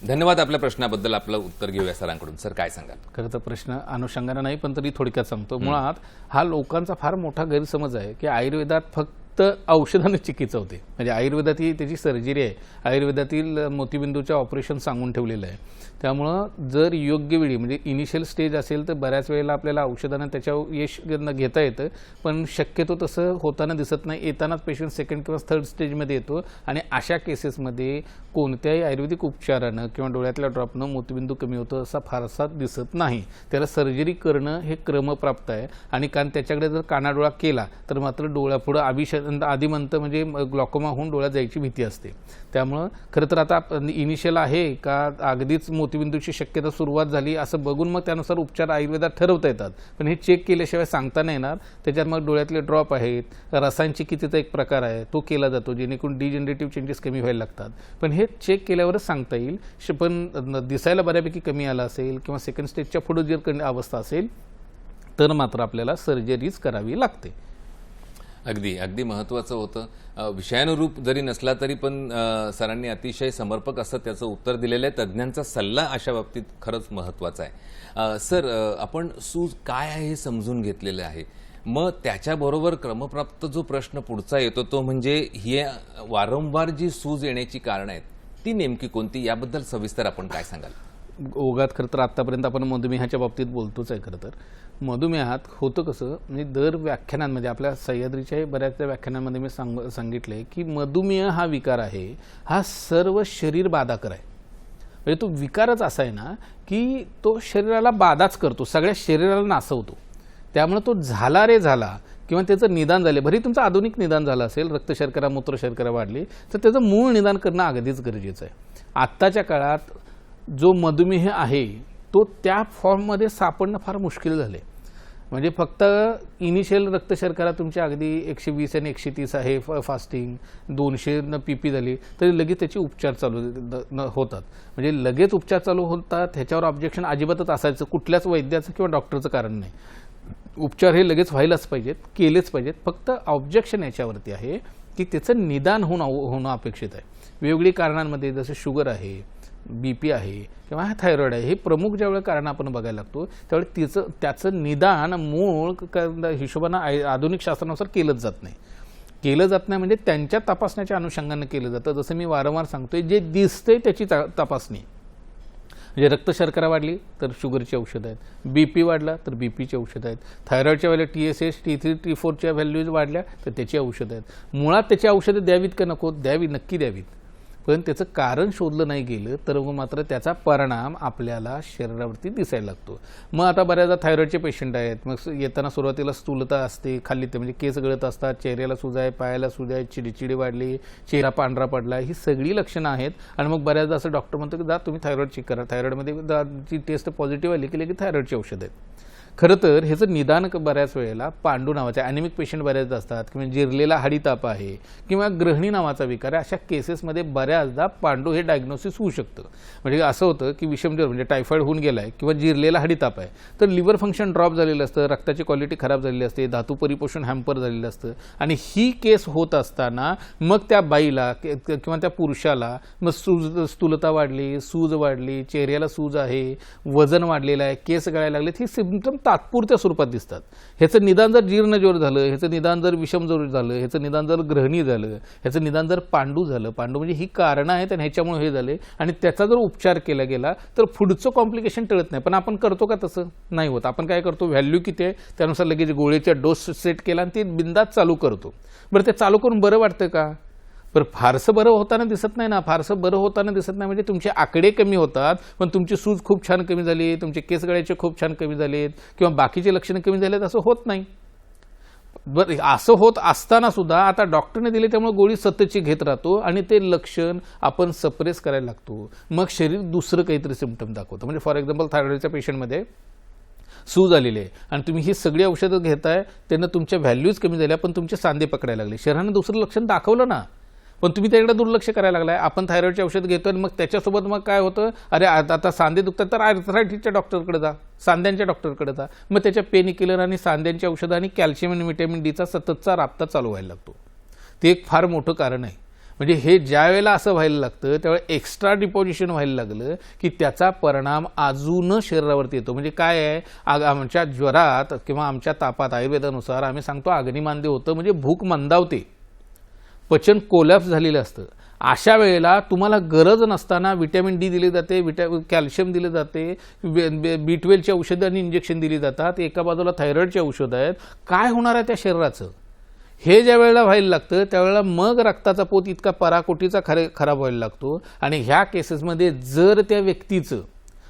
धन्यवाद आपल्या प्रश्नाबद्दल. आपलं उत्तर घेऊया सरांकडून. सर, काय सांगाल? खरं तर प्रश्न अनुषंगाने नाही, पण तरी थोडक्यात सांगतो. मुळात हा लोकांचा फार मोठा गैरसमज आहे की आयुर्वेदात फक्त औषधाने चिकित्सा होते. म्हणजे आयुर्वेदातील त्याची सर्जरी आहे, आयुर्वेदातील मोतीबिंदूचे ऑपरेशन सांगून ठेवलेलं आहे. त्यामुळं जर योग्य वेळी, म्हणजे इनिशियल स्टेज असेल तर बऱ्याच वेळेला आपल्याला औषधानं त्याच्यावर यश घेता येतं, पण शक्यतो तसं होताना दिसत नाही. येतानाच पेशंट सेकंड किंवा थर्ड स्टेजमध्ये येतो आणि अशा केसेसमध्ये कोणत्याही आयुर्वेदिक उपचारानं किंवा डोळ्यातल्या ड्रॉपनं मोतीबिंदू कमी होतं असा फारसा दिसत नाही. त्याला सर्जरी करणं हे क्रमप्राप्त आहे आणि कारण त्याच्याकडे जर कानाडोळा केला तर मात्र डोळ्यापुढं आदिमंत म्हणजे ग्लॉकोमा होऊन डोळ्यात जायची भीती असते. त्यामुळं खरं तर आता इनिशियल आहे का अगदीच मोतीबिंदूची शक्यता सुरुवात झाली असं बघून मग त्यानुसार उपचार आयुर्वेदात ठरवता येतात, पण हे चेक केल्याशिवाय सांगता नाही येणार. त्याच्यात मग डोळ्यातले ड्रॉप आहेत, रसायन चिकित्सेचा एक प्रकार आहे, तो केला जातो जेणेकरून डिजनरेटिव्ह चेंजेस कमी व्हायला लागतात. पण हे चेक केल्यावरच सांगता येईल. पण दिसायला बऱ्यापैकी कमी आला असेल किंवा सेकंड स्टेजच्या पुढे जर अवस्था असेल तर मात्र आपल्याला सर्जरीच करावी लागते. अगदी अगदी महत्त्वाचं होतं. विषयानुरूप जरी नसला तरी पण सरांनी अतिशय समर्पक असं त्याचं उत्तर दिलेलं आहे. तज्ज्ञांचा सल्ला अशा बाबतीत खरंच महत्त्वाचा आहे. सर, आपण सूज काय आहे हे समजून घेतलेलं आहे. मग त्याच्याबरोबर क्रमप्राप्त जो प्रश्न पुढचा येतो तो म्हणजे ही वारंवार जी सूज येण्याची कारणं आहेत ती नेमकी कोणती, याबद्दल सविस्तर आपण काय सांगाल? ओघात खरं तर आत्तापर्यंत आपण मधुमेहाच्या बाबतीत बोलतोच आहे. खरं तर मधुमेहात होतं कसं, म्हणजे दर व्याख्यानांमध्ये आपल्या सह्याद्रीच्या बऱ्याचशा व्याख्यानांमध्ये मी सांगितलं आहे की मधुमेह हा विकार आहे, हा सर्व शरीर बाधाकर आहे. म्हणजे तो विकारच असा आहे ना की तो शरीराला बाधाच करतो, सगळ्या शरीराला नासवतो. त्यामुळे तो झाला रे झाला किंवा त्याचं निदान झाले, भरी तुमचं आधुनिक निदान झालं असेल, रक्त शर्करा मूत्र शर्करा वाढली, तर त्याचं मूळ निदान करणं अगदीच गरजेचं आहे. आत्ताच्या काळात जो मधुमेह आहे तो त्या फॉर्ममध्ये सापडणं फार मुश्किल झाले. म्हणजे फक्त इनिशियल रक्त शर्करा तुमची अगदी 120 आणि 130 आहे, फास्टिंग 200 PP झाली तरी लगेच त्याचे उपचार चालू होतात. म्हणजे लगेच उपचार चालू होतात, ह्याच्यावर ऑब्जेक्शन अजिबातच असायचं कुठल्याच वैद्याचं किंवा डॉक्टरचं कारण नाही. उपचार हे लगेच व्हायलाच पाहिजेत, केलेच पाहिजेत. फक्त ऑब्जेक्शन याच्यावरती आहे की त्याचं निदान होणं अपेक्षित आहे. वेगवेगळी कारणांमध्ये जसं शुगर आहे, BP आहे किंवा थायरॉइड आहे, हे प्रमुख ज्यावेळेला कारण आपण बघायला लागतो त्यावेळी त्याचं निदान मूळ हिशोबानं आधुनिक शास्त्रानुसार केलंच जात नाही. म्हणजे त्यांच्या तपासण्याच्या अनुषंगाने केलं जातं. जसं मी वारंवार सांगतोय, जे दिसतंय त्याची तपासणी. म्हणजे रक्त शर्करा वाढली तर शुगरची औषधं आहेत, BP वाढला तर BPची औषधं आहेत, थायरॉइडच्या वेळेला TSH T3 T4च्या व्हॅल्यूज वाढल्या तर त्याची औषधं आहेत. मुळात त्याची औषधं द्यावीत का नको, नक्की द्यावीत. पण त्याचं कारण शोधलं नाही गेलं तर मात्र त्याचा परिणाम आपल्याला शरीरावरती दिसायला लागतो. मग आता बऱ्याचदा थायरॉइडचे पेशंट आहेत, मग येताना सुरुवातीला स्थूलता असते, खाली ते म्हणजे केस गळत असतात, चेहऱ्याला सूज आहे, पायाला सूज आहे, चिडचिडी वाढली, चेहरा पांढरा पडला, ही सगळी लक्षणं आहेत. आणि मग बऱ्याचदा असं डॉक्टर म्हणतो की जा तुम्ही थायरॉइड चेक करा, थायरॉइडमध्ये टेस्ट पॉझिटिव्ह आली की लगेच थायरॉइडची औषध आहेत. खरं तर ह्याचं निदान बऱ्याच वेळेला पांडू नावाचे ॲनिमिक पेशंट बऱ्याचदा असतात किंवा जिरलेला हाडीताप आहे किंवा ग्रहणी नावाचा विकार आहे, अशा केसेसमध्ये बऱ्याचदा पांडू हे डायग्नोसिस होऊ शकतं. म्हणजे असं होतं की विषमज्वर म्हणजे टायफॉइड होऊन गेला आहे किंवा जिरलेला हाडीताप आहे तर लिव्हर फंक्शन ड्रॉप झालेलं असतं, रक्ताची क्वालिटी खराब झालेली असते, धातू परिपोषण हॅम्पर झालेलं असतं. आणि ही केस होत असताना मग त्या बाईला किंवा त्या पुरुषाला मग स्थूलता वाढली, सूज वाढली, चेहऱ्याला सूज आहे, वजन वाढलेलं आहे, केस गळायला लागलेत, ही सिम्पटम तात्पुरत्या स्वरूपात दिसतात. ह्याचं निदान जर जीर्णज्वर झालं, ह्याचं निदान जर विषमज्वर झालं, ह्याचं निदान जर ग्रहणी झालं, ह्याचं निदान जर पांडू झालं, पांडू म्हणजे ही कारणं आहेत आणि ह्याच्यामुळे हे झाले, आणि त्याचा जर उपचार केला गेला तर पुढचं कॉम्प्लिकेशन टळत नाही. पण आपण करतो का? तसं नाही होत. आपण काय करतो, व्हॅल्यू किती आहे त्यानुसार लगेच गोळीचा डोस सेट केला आणि ती बिंदात चालू करतो. बरं, ते चालू करून बरं वाटतं का? पण फारसं बरं होताना दिसत नाही ना, फारसं बरं होताना दिसत नाही. म्हणजे तुमचे आकडे कमी होतात पण तुमची सूज खूप छान कमी झाली, तुमचे केस गळ्याचे खूप छान कमी झालेत किंवा बाकीचे लक्षणं कमी झालेत, असं होत नाही. बरं, असं होत असताना सुद्धा आता डॉक्टरने दिले त्यामुळे गोळी सततची घेत राहतो आणि ते लक्षण आपण सप्रेस करायला लागतो. मग शरीर दुसरं काहीतरी सिम्पटम दाखवतं. म्हणजे फॉर एक्झाम्पल थायरॉइडच्या पेशंटमध्ये सूज आलेली आहे आणि तुम्ही ही सगळी औषधं घेताय, त्यांना तुमच्या व्हॅल्यूज कमी झाल्या पण तुमचे सांधे पकडायला लागले. शरीराने दुसरं लक्षण दाखवलं ना, पण तुम्ही त्याकडे दुर्लक्ष करायला लागलाय. आपण थायरॉइडचे औषध घेतो आणि मग त्याच्यासोबत मग काय होतं, अरे आता सांधे दुखतात तर आर्थरायटिसच्या डॉक्टरकडे जा, सांध्यांच्या डॉक्टरकडे जा. मग त्याच्या पेनिकिलर आणि सांध्यांची औषधं आणि कॅल्शियम आणि व्हिटॅमिन डीचा सततचा राबता चालू व्हायला लागतो. ते एक फार मोठं कारण आहे. म्हणजे हे ज्या वेळेला असं व्हायला लागतं त्यावेळेला एक्स्ट्रा डिपॉझिशन व्हायला लागलं की त्याचा परिणाम अजून शरीरावरती येतो. म्हणजे काय आहे, आमच्या ज्वरात किंवा आमच्या तापात आयुर्वेदानुसार आम्ही सांगतो अग्निमांद्य होतं, म्हणजे भूक मंदावते, पचन कोलॅप्स झालेलं असतं. अशा वेळेला तुम्हाला गरज नसताना व्हिटॅमिन डी दिले जाते, कॅल्शियम दिले जाते, B12ची औषधं आणि इंजेक्शन दिली जातात, एका बाजूला थायरॉइडची औषधं आहेत. काय होणार आहे त्या शरीराचं? हे ज्या वेळेला व्हायला लागतं त्यावेळेला मग रक्ताचा पोत इतका पराकोटीचा खराब व्हायला लागतो. आणि ह्या केसेसमध्ये जर त्या व्यक्तीचं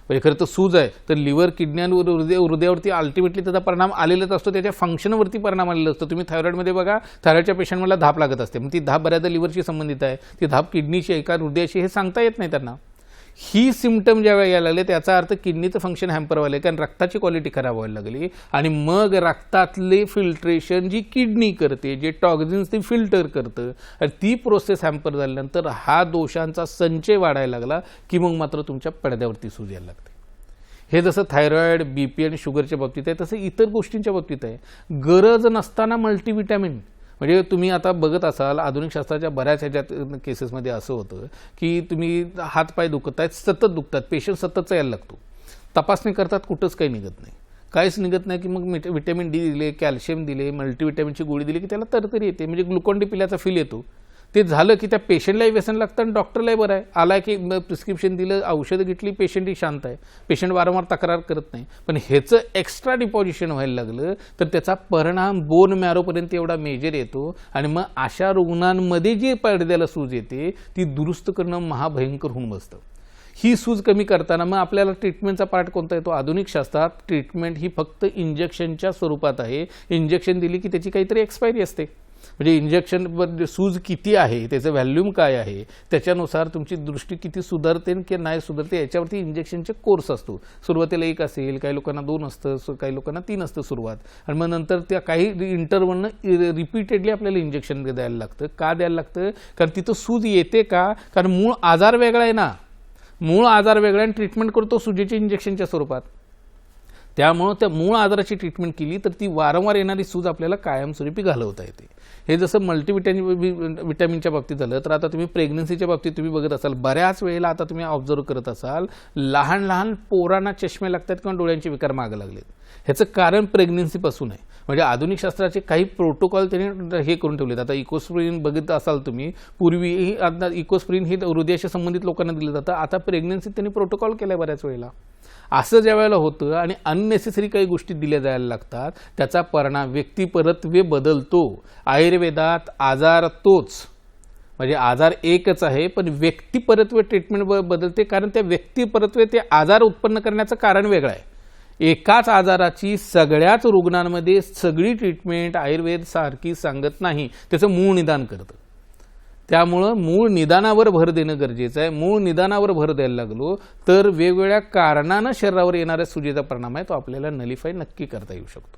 म्हणजे खरं तर सूज आहे तर लिव्हर, किडनी आणि हृदयावरती अल्टिमेटली त्याचा परिणाम आलेलाच असतो, त्याच्या फंक्शनवरती परिणाम आलेला असतो. तुम्ही थायरॉइडमध्ये बघा, थायरॉइडच्या पेशंटला धाप लागत असते, मग ती धाप बऱ्याचदा लिव्हरशी संबंधित आहे, ती धाप किडनीची आहे का हृदयाशी हे सांगता येत नाही त्यांना. ही सिम्पटम ज्यावेळेला यायला लागले त्याचा अर्थ किडनीचं फंक्शन हॅम्पर व्हायला, कारण रक्ताची क्वालिटी खराब व्हायला लागली. आणि मग रक्तातले फिल्ट्रेशन जी किडनी करते, जे टॉक्झिन्स ती फिल्टर करतं, आणि ती प्रोसेस हॅम्पर झाल्यानंतर हा दोषांचा संचय वाढायला लागला की मग मात्र तुमच्या पडद्यावरती सूज यायला लागते. हे जसं थायरॉइड, BP आणि शुगरच्या बाबतीत आहे तसं इतर गोष्टींच्या बाबतीत आहे. गरज नसताना मल्टीव्हिटॅमिन म्हणजे तुम्ही आता बघत असाल आधुनिक शास्त्राच्या बऱ्याच ह्याच्यात केसेसमध्ये असं होतं की तुम्ही हातपाय दुखत आहेत, सतत दुखतात, पेशंट सततचा यायला लागतो, तपासणी करतात, कुठंच काही निघत नाही, काहीच निघत नाही, की मग विटॅमिन डी दिले, कॅल्शियम दिले, मल्टीविटॅमिनची गोळी दिली की त्याला तरतरी येते, म्हणजे ग्लुकॉन डी पिल्याचा फील येतो. ते झालं की त्या पेशंटलाही व्यसन लागतं आणि डॉक्टरलाही बरं आहे, आला की प्रिस्क्रिप्शन दिलं, औषधं घेतली, पेशंटही शांत आहे, पेशंट वारंवार तक्रार करत नाही. पण ह्याचं एक्स्ट्रा डिपॉझिशन व्हायला लागलं तर त्याचा परिणाम बोन मॅरोपर्यंत एवढा मेजर येतो आणि मग अशा रुग्णांमध्ये जी पडद्याला सूज येते ती दुरुस्त करणं महाभयंकर होऊन बसतं. ही सूज कमी करताना मग आपल्याला ट्रीटमेंटचा पार्ट कोणता येतो? आधुनिक शास्त्रात ट्रीटमेंट ही फक्त इंजेक्शनच्या स्वरूपात आहे. इंजेक्शन दिली की त्याची काहीतरी एक्सपायरी असते, म्हणजे इंजेक्शन सूज किती आहे, त्याचं व्हॅल्यूम काय आहे, त्याच्यानुसार तुमची दृष्टी किती सुधारते की नाही सुधारते याच्यावरती इंजेक्शनचे कोर्स असतो. सुरुवातीला 1 असेल, काही लोकांना 2 असतं, काही लोकांना 3 असतं सुरुवात, आणि मग नंतर त्या काही इंटरवलनं रिपीटेडली आपल्याला इंजेक्शन द्यायला लागतं. का द्यायला लागतं? कारण तिथं सूज येते का? कारण मूळ आजार वेगळा आहे ना, मूळ आजार वेगळा आणि ट्रीटमेंट करतो सुजेच्या इंजेक्शनच्या स्वरूपात. त्यामुळं त्या मूळ आजाराची ट्रीटमेंट केली तर ती वारंवार येणारी सूज आपल्याला कायमस्वरूपी घालवता येते. हे जसं विटॅमिनच्या बाबतीत झालं, तर आता तुम्ही प्रेग्नन्सीच्या बाबतीत तुम्ही बघत असाल, बऱ्याच वेळेला आता तुम्ही ऑब्झर्व करत असाल, लहान लहान पोरांना चष्मे लागतात किंवा डोळ्यांचे विकार मागं लागलेत. ह्याचं कारण प्रेग्नन्सीपासून आहे. म्हणजे आधुनिक शास्त्राचे काही प्रोटोकॉल त्याने हे करून ठेवलेत. आता इकोस्प्रिन बघत असाल तुम्ही, पूर्वी आता इकोस्प्रिन हे हृदयाशी संबंधित लोकांना दिलं जातं, आता प्रेग्नन्सीत त्यांनी प्रोटोकॉल केलाय बऱ्याच वेळेला. असं ज्या वेळेला होतं आणि अननेसेसरी काही गोष्टी दिल्या जायला लागतात, त्याचा परिणाम व्यक्तिपरत्वे बदलतो. आयुर्वेदात आजार तोच, म्हणजे आजार एकच आहे, पण व्यक्तिपरत्वे ट्रीटमेंट बदलते, कारण त्या व्यक्तिपरत्वे ते आजार उत्पन्न करण्याचं कारण वेगळं आहे. एकाच आजाराची सगळ्याच रुग्णांमध्ये सगळी ट्रीटमेंट आयुर्वेद सारखी सांगत नाही, त्याचं मूळ निदान करतं. त्यामुळं मूळ निदानावर भर देणं गरजेचं आहे. मूळ निदानावर भर द्यायला लागलो तर वेगवेगळ्या कारणानं शरीरावर येणाऱ्या सुजेचा परिणाम आहे तो आपल्याला नलिफाय नक्की करता येऊ शकतो.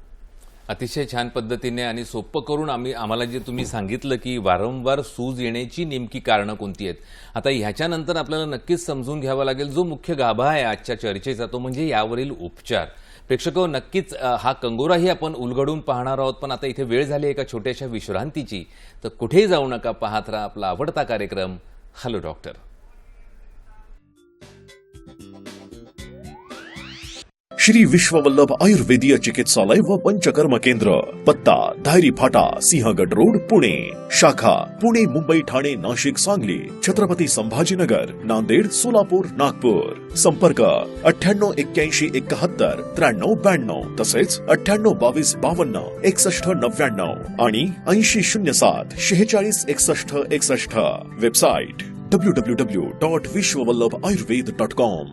अतिशय छान पद्धतीने आणि सोपं करून आम्हाला जे तुम्ही सांगितलं की वारंवार सूज येण्याची नेमकी कारणं कोणती आहेत, आता ह्याच्यानंतर आपल्याला नक्कीच समजून घ्यावा लागेल जो मुख्य गाभा आहे आजच्या चर्चेचा, तो म्हणजे यावरील उपचार. प्रेक्षको, नक्कीच हा कंगोराही आपण उलगडून पाहणार आहोत, पण आता इथे वेळ झाली एका छोट्याशा विश्रांतीची, तर कुठेही जाऊ नका, पाहत राहा आपला आवडता कार्यक्रम हॅलो डॉक्टर. श्री विश्ववल्लभ आयुर्वेदीय चिकित्सालय व पंचकर्म केंद्र, पत्ता धायरी फाटा, सिंहगड रोड, पुणे. शाखा पुणे, मुंबई, ठाणे, नाशिक, सांगली, छत्रपती संभाजीनगर, नांदेड, सोलापूर, नागपूर. संपर्क 98 81 71 93 92, तसेच 98 22 52 61 99 आणि 80 07 46 61 61. Website www.vishwavallabhayurved.com.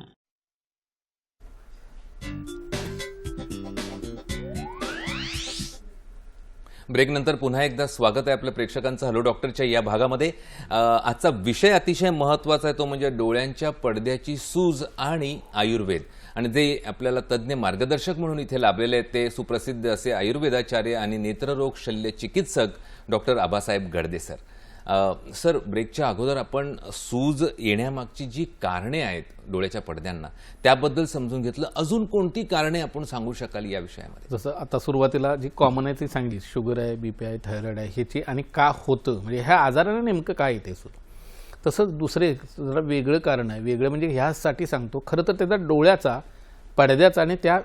ब्रेकनंतर पुन्हा एकदा स्वागत आहे आपल्या प्रेक्षकांचं हॅलो डॉक्टरच्या या भागामध्ये. आजचा विषय अतिशय महत्त्वाचा आहे, तो म्हणजे डोळ्यांच्या पडद्याची सूज आणि आयुर्वेद. आणि जे आपल्याला तज्ज्ञ मार्गदर्शक म्हणून इथे लाभलेले आहेत ते सुप्रसिद्ध असे आयुर्वेदाचार्य आणि नेत्ररोग शल्य चिकित्सक doctor Abasaheb Gadade sir. Sir, ब्रेकच्या अगोदर आपण सूज येण्यामागची जी कारणे आहेत डोळ्याच्या पडद्यांना त्याबद्दल समजून घेतलं. अजून कोणती कारणे आपण सांगू शकाल या विषयामध्ये? जसं आता सुरुवातीला जी कॉमन आहे ती सांगली, शुगर आहे, बीपी आहे, थायरॉइड आहे, ह्याची आणि का होतं, म्हणजे ह्या आजाराला नेमकं काय येते सूज. तसंच दुसरे जरा वेगळं कारण आहे. वेगळं म्हणजे ह्यासाठी सांगतो, खरं तर त्याचा डोळ्याचा पडद्याचा आणि त्या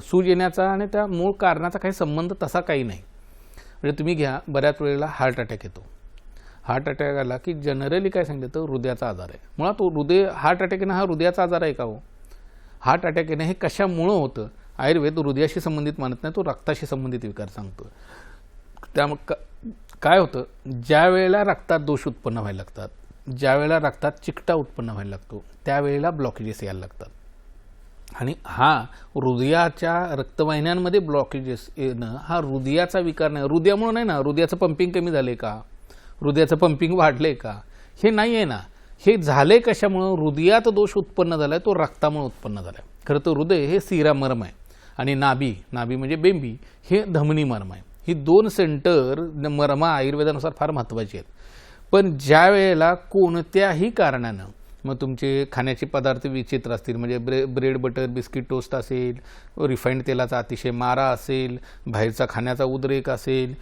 सूज येण्याचा आणि त्या मूळ कारणाचा काही संबंध तसा काही नाही. म्हणजे तुम्ही घ्या, बऱ्याच वेळेला हार्ट अटॅक येतो. हार्ट अटॅक आला की जनरली काय सांगितलं तर हृदयाचा आजार आहे. मुळात हार्ट अटॅक येणं हा हृदयाचा आजार आहे का हो? हार्ट अटॅक येणं हे कशामुळं होतं? आयुर्वेद हृदयाशी संबंधित मानत नाही, तो रक्ताशी संबंधित विकार सांगतो. त्यामुळे काय होतं, ज्या वेळेला रक्तात दोष उत्पन्न व्हायला लागतात, ज्या वेळेला रक्तात चिकटा उत्पन्न व्हायला लागतो, त्यावेळेला ब्लॉकेजेस यायला लागतात. आणि हा हृदयाच्या रक्तवाहिन्यांमध्ये ब्लॉकेजेस येणं हा हृदयाचा विकार नाही. हृदयामुळे नाही ना, हृदयाचं पंपिंग कमी झाले का, हृदयाचं पंपिंग वाढले का, हे नाही आहे ना. हे झाले कशामुळं? हृदयात दोष उत्पन्न झालाय, तो रक्तामुळे उत्पन्न झालाय. खरं तर हृदय हे शिरामर्म आहे आणि नाभी म्हणजे बेंबी हे धमनी मर्म आहे. ही 2 सेंटर मर्म आयुर्वेदानुसार फार महत्त्वाची आहेत. पण ज्या वेळेला कोणत्याही कारणानं मग तुमचे खाण्याचे पदार्थ विचित्र असतील, म्हणजे ब्रेड बटर बिस्किट टोस्ट असेल, रिफाईंड तेलाचा अतिशय मारा असेल, बाहेरचा खाण्याचा उद्रेक असेल,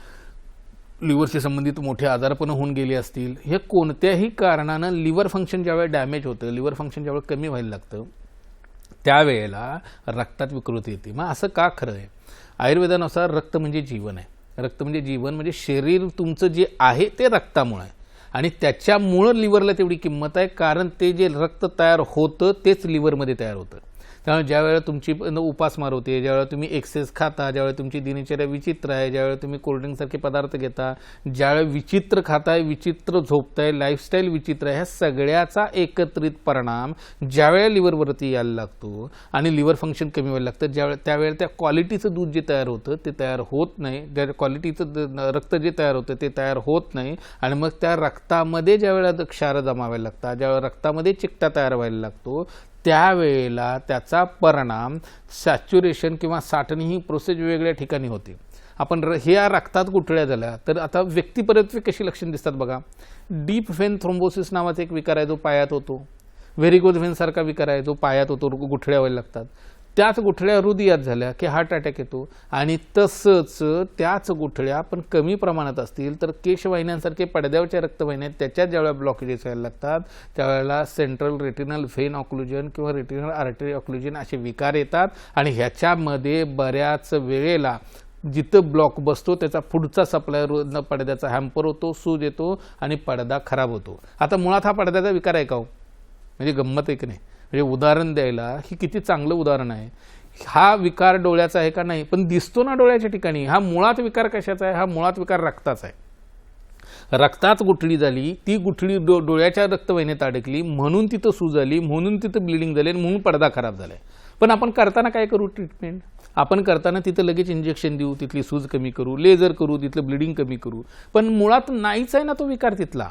लिव्हरशी संबंधित मोठे आजारपण होऊन गेले असतील, हे कोणत्याही कारणानं लिव्हर फंक्शन ज्यावेळेला डॅमेज होतं, लिव्हर फंक्शन ज्यावेळेला कमी व्हायला लागतं, त्यावेळेला रक्तात विकृती येते. मग असं का खरं आहे? आयुर्वेदानुसार रक्त म्हणजे जीवन आहे. रक्त म्हणजे जीवन म्हणजे शरीर तुमचं जे आहे ते रक्तामुळे आहे आणि त्याच्यामुळं लिव्हरला तेवढी किंमत आहे, कारण ते जे रक्त तयार होतं तेच लिव्हरमध्ये तयार होतं. त्यामुळे ज्यावेळेला तुमची उपासमार होते, ज्यावेळेला तुम्ही एक्सेस खाता, ज्यावेळेला तुमची दिनचर्या विचित्र आहे, ज्यावेळेला तुम्ही कोल्ड्रिंकसारखे पदार्थ घेता, ज्यावेळेला विचित्र खाताय, विचित्र झोपताय, लाईफस्टाईल विचित्र आहे, ह्या सगळ्याचा एकत्रित परिणाम ज्यावेळेला लिव्हरवरती यायला लागतो आणि लिव्हर फंक्शन कमी व्हायला लागतं, त्यावेळेला त्या क्वालिटीचं दूध जे तयार होतं ते तयार होत नाही, ज्या क्वालिटीचं रक्त जे तयार होतं ते तयार होत नाही आणि मग त्या रक्तामध्ये ज्यावेळेला क्षार जमावायला लागतात, ज्यावेळेला रक्तामध्ये चिकटा तयार व्हायला लागतो, त्यावेळेला त्याचा परिणाम सॅच्युरेशन किंवा साठणी ही प्रोसेस वेगवेगळ्या ठिकाणी होते. आपण ह्या रक्तात गुठळ्या झाल्या तर आता व्यक्तिपरत्वे कशी लक्षणं दिसतात बघा. डीप व्हेन थ्रोम्बोसिस नावाचा एक विकार आहे जो पायात होतो. व्हेरिकोज व्हेनसारखा विकार आहे जो पायात होतो, गुठळ्या व्हायला लागतात. त्याच गुठळ्या हृदयात झाल्या की हार्ट अटॅक येतो आणि तसंच त्याच गुठळ्या पण कमी प्रमाणात असतील तर केशवाहिन्यांसारखे पडद्यावरच्या रक्तवाहिन्या त्याच्यात ज्यावेळेला ब्लॉकेजेस व्हायला लागतात त्यावेळेला सेंट्रल रेटिनल व्हेन ऑक्लुजन किंवा रेटिनल आर्टरी ऑक्लुजन असे विकार येतात आणि ह्याच्यामध्ये बऱ्याच वेळेला जिथं ब्लॉक बसतो त्याचा पुढचा सप्लायर पडद्याचा हॅम्पर होतो, सूज येतो आणि पडदा खराब होतो. आता मुळात हा पडद्याचा विकार आहे का हो? म्हणजे गंमत आहे की नाही? म्हणजे उदाहरण द्यायला ही किती चांगलं उदाहरण आहे. हा विकार डोळ्याचा आहे का नाही, पण दिसतो ना डोळ्याच्या ठिकाणी. हा मुळात विकार कशाचा आहे? हा मुळात विकार रक्ताचा आहे. रक्तात गुठळी झाली, ती गुठळी डोळ्याच्या रक्तवाहिन्यात अडकली, म्हणून तिथं सूज आली, म्हणून तिथं ब्लिडिंग झाली, म्हणून पडदा खराब झालाय. पण आपण करताना काय करू? ट्रीटमेंट आपण करताना तिथं लगेच इंजेक्शन देऊ, तिथली सूज कमी करू, लेझर करू, तिथलं ब्लिडिंग कमी करू, पण मुळात नाहीच आहे ना तो विकार तिथला.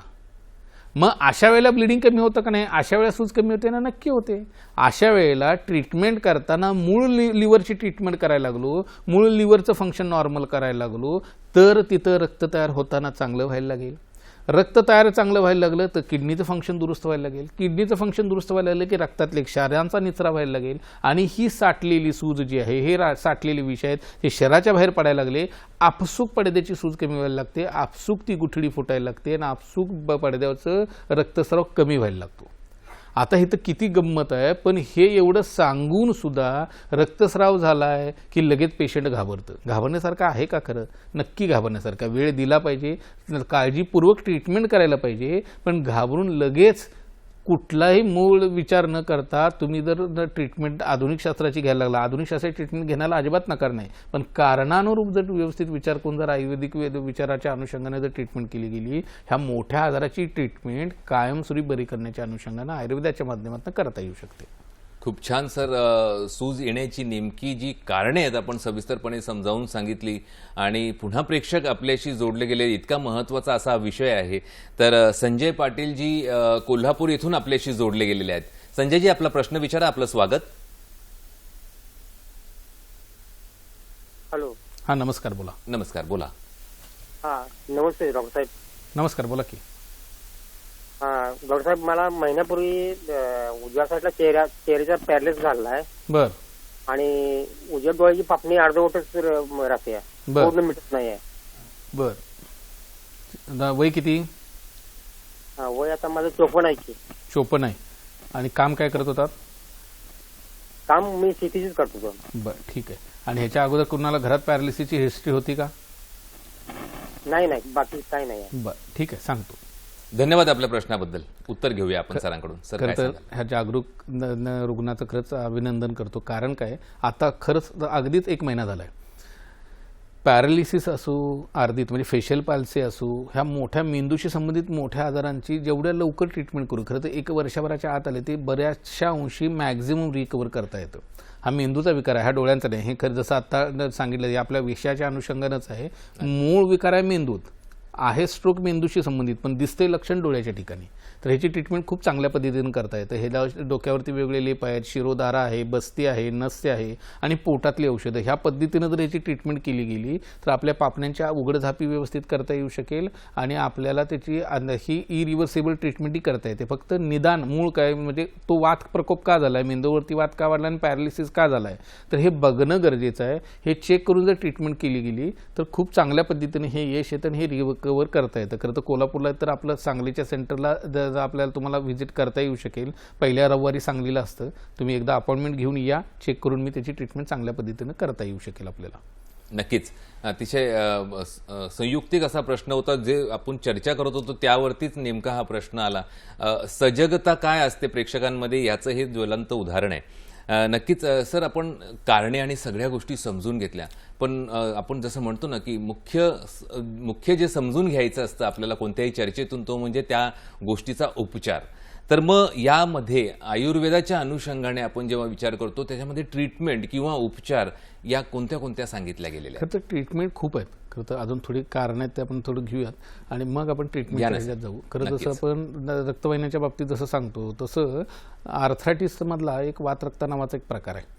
मग अशा वेळेला ब्लिडिंग कमी होतं का नाही? अशा वेळेला सूज कमी होते ना? नक्की होते. अशा वेळेला ट्रीटमेंट करताना मूळ लिव्हरची ट्रीटमेंट करायला लागलो, मूळ लिव्हरचं फंक्शन नॉर्मल करायला लागलो तर तिथं रक्त तयार होताना चांगलं व्हायला लागेल. रक्त तयार चांगलं व्हायला लागलं तर किडनीचं फंक्शन दुरुस्त व्हायला लागेल. किडनीचं फंक्शन दुरुस्त व्हायला लागलं की रक्तातले क्षारांचा निचरा व्हायला लागेल आणि ही साठलेली सूज जी आहे, हे साठलेले विष आहेत हे शरीराच्या बाहेर पडायला लागले. आपसूक पडद्याची सूज कमी व्हायला लागते, आपसूक ती गुठळी फुटायला लागते आणि आपसूक पडद्याचं रक्तस्राव कमी व्हायला लागतो. आता हे तर किती गंमत आहे, पण हे एवढं सांगून सुद्धा रक्तस्राव झालाय की लगेच पेशंट घाबरतं. घाबरण्यासारखं आहे का खरं? नक्की घाबरण्यासारखा. वेळ दिला पाहिजे, काळजीपूर्वक ट्रीटमेंट करायला पाहिजे, पण घाबरून लगेच कुठलाही मूळ विचार न करता तुम्ही जर ट्रीटमेंट आधुनिक शास्त्राची घ्यायला लागला, आधुनिक शास्त्राची ट्रीटमेंट घेण्याला अजिबात नकार नाही, पण कारणानुरूप जर व्यवस्थित विचार करून जर आयुर्वेदिक विचाराच्या अनुषंगाने जर ट्रीटमेंट केली गेली, ह्या मोठ्या आजाराची ट्रीटमेंट कायमस्वरूपी बरी करण्याच्या अनुषंगाने आयुर्वेदाच्या माध्यमातून करता येऊ शकते. खूप छान सर. सूज येण्याची नेमकी जी कारणे आहेत आपण सविस्तरपणे समजावून सांगितली आणि पुन्हा प्रेक्षक आपल्याशी जोडले गेले. इतका महत्त्वाचा असा विषय आहे. तर संजय पाटील जी कोल्हापूर येथून आपल्याशी जोडले गेलेले आहेत. संजयजी, आपला प्रश्न विचारा. आपलं स्वागत. हॅलो. हा, नमस्कार, बोला. नमस्कार, बोला. हा, नमस्ते डॉक्टर साहेब. नमस्कार, बोला की. हा डॉक्टर साहेब, मला महिन्यापूर्वी उजव्या साईडला चेहऱ्याचा पॅरलेस झाला आहे. बर. आणि उजव्या डोळ्याची पापणी अर्धवटच राहते, पूर्ण मिटत नाही आहे. बर. वय किती? वय आता माझं 54 आहे की. 54 आहे. आणि काम काय करत होतात? काम मी शेतीचीच करत होतो. बर, ठीक आहे. आणि ह्याच्या अगोदर कुणाला घरात पॅरालिसिसची हिस्ट्री होती का? नाही, बाकी काही नाही आहे. बर, ठीक आहे, सांगतो. धन्यवाद आपल्या प्रश्नाबद्दल. उत्तर घेऊया आपण सरांकडून. सर, खरं तर ह्या जागरूक रुग्णाचं खरंच अभिनंदन करतो. कारण काय, आता खरंच अगदीच 1 महिना झालाय. पॅरालिसिस असो, अर्धित म्हणजे फेशियल पाल्सी असो, ह्या मोठ्या मेंदूशी संबंधित मोठ्या आजारांची जेवढ्या लवकर ट्रीटमेंट करू, खरं तर 1 वर्षभराच्या आत आले ते बऱ्याचशा अंशी मॅक्झिमम रिकवर करता येतं. हा मेंदूचा विकार आहे, हा डोळ्यांचा नाही. हे खरं जसं आता सांगितलं आपल्या विषयाच्या अनुषंगानंच आहे. मूळ विकार आहे मेंदूत आहे, स्ट्रोक मेंदूशी संबंधित, पण दिसते लक्षण डोळ्याच्या ठिकाणी. तर ह्याची ट्रीटमेंट खूप चांगल्या पद्धतीने करता येतं. हे डोक्यावरती वेगवेगळे लेप आहेत, शिरोधारा आहे, बस्ती आहे, नस्य आहे आणि पोटातली औषधं. ह्या पद्धतीनं जर ह्याची ट्रीटमेंट केली गेली तर आपल्या पापण्यांच्या उघडझापी व्यवस्थित करता येऊ शकेल आणि आपल्याला त्याची ही इरिव्हर्सेबल ट्रीटमेंटही करता येते. फक्त निदान मूळ काय म्हणजे तो वात प्रकोप का झाला आहे, मेंदूवरती वात का वाढला आणि पॅरालिसिस का झाला आहे, तर हे बघणं गरजेचं आहे. हे चेक करून जर ट्रीटमेंट केली गेली तर खूप चांगल्या पद्धतीने हे यश येतं आणि हे कव्हर करता येतं. खरं तर कोल्हापूरला तर आपलं सांगलीच्या सेंटरला आपल्याला तुम्हाला व्हिजिट करता येऊ शकेल. पहिल्या रविवारी सांगलीला असतं. तुम्ही एकदा अपॉइंटमेंट घेऊन या, चेक करून मी त्याची ट्रीटमेंट चांगल्या पद्धतीनं करता येऊ शकेल आपल्याला. नक्कीच. अतिशय संयुक्तिक असा प्रश्न होता, जे आपण चर्चा करत होतो त्यावरतीच नेमका हा प्रश्न आला. सजगता काय असते प्रेक्षकांमध्ये याचं हे ज्वलंत उदाहरण आहे. नक्कीच सर, आपण कारणे आणि सगळ्या गोष्टी समजून घेतल्या, पण आपण जसं म्हणतो ना की मुख्य जे समजून घ्यायचं असतं आपल्याला कोणत्याही चर्चेतून, तो म्हणजे त्या गोष्टीचा उपचार. तर मग यामध्ये आयुर्वेदाच्या अनुषंगाने आपण जेव्हा विचार करतो त्याच्यामध्ये ट्रीटमेंट किंवा उपचार या कोणत्या कोणत्या सांगितल्या गेलेल्या? खरं तर ट्रीटमेंट खूप आहेत. खरं तर अजून थोडी कारणं आहेत, ते आपण थोडं घेऊयात आणि मग आपण ट्रीटमेंट जाऊ. खरं जसं आपण रक्तवाहिन्याच्या बाबतीत जसं सांगतो, तसं आर्थरायटिस मधला एक वातरक्त नावाचा एक प्रकार आहे.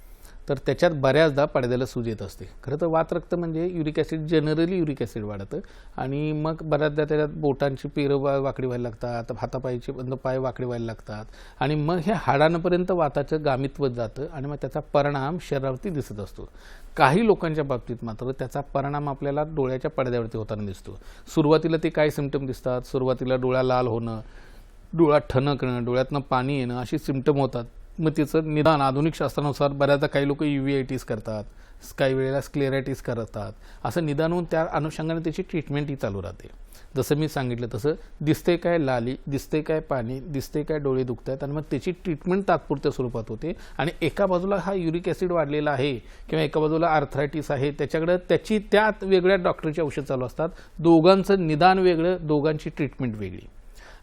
तर त्याच्यात बऱ्याचदा पडद्याला सूज येत असते. खरं तर वातरक्त म्हणजे uric acid, generally uric acid वाढतं आणि मग बऱ्याचदा त्याच्यात बोटांची पेरं वाकडी व्हायला लागतात, हातापायचे पाय वाकडे व्हायला लागतात आणि मग हे हाडांपर्यंत वाताचं गामित्व जातं आणि मग त्याचा परिणाम शरीरावरती दिसत असतो. काही लोकांच्या बाबतीत मात्र त्याचा परिणाम आपल्याला डोळ्याच्या पडद्यावरती होताना दिसतो. सुरुवातीला ते काय सिम्पटम दिसतात? सुरुवातीला डोळा लाल होणं, डोळा ठणकणं, डोळ्यातनं पाणी येणं अशी सिम्पटम होतात. मग तिचं निदान आधुनिक शास्त्रानुसार बऱ्याचदा काही लोक UVITs करतात, काही वेळेला स्क्लेरायटिस करतात. असं निदान होऊन त्या अनुषंगाने त्याची ट्रीटमेंटही चालू राहते. जसं मी सांगितलं तसं दिसते काय लाली, दिसते काय पाणी, दिसते काय डोळे दुखतात आणि मग त्याची ट्रीटमेंट तात्पुरत्या स्वरूपात होते. आणि एका बाजूला हा युरिक ॲसिड वाढलेला आहे किंवा एका बाजूला आर्थरायटिस आहे, त्याच्याकडे त्याची त्यात वेगळ्या डॉक्टरची औषध चालू असतात. दोघांचं निदान वेगळं, दोघांची ट्रीटमेंट वेगळी.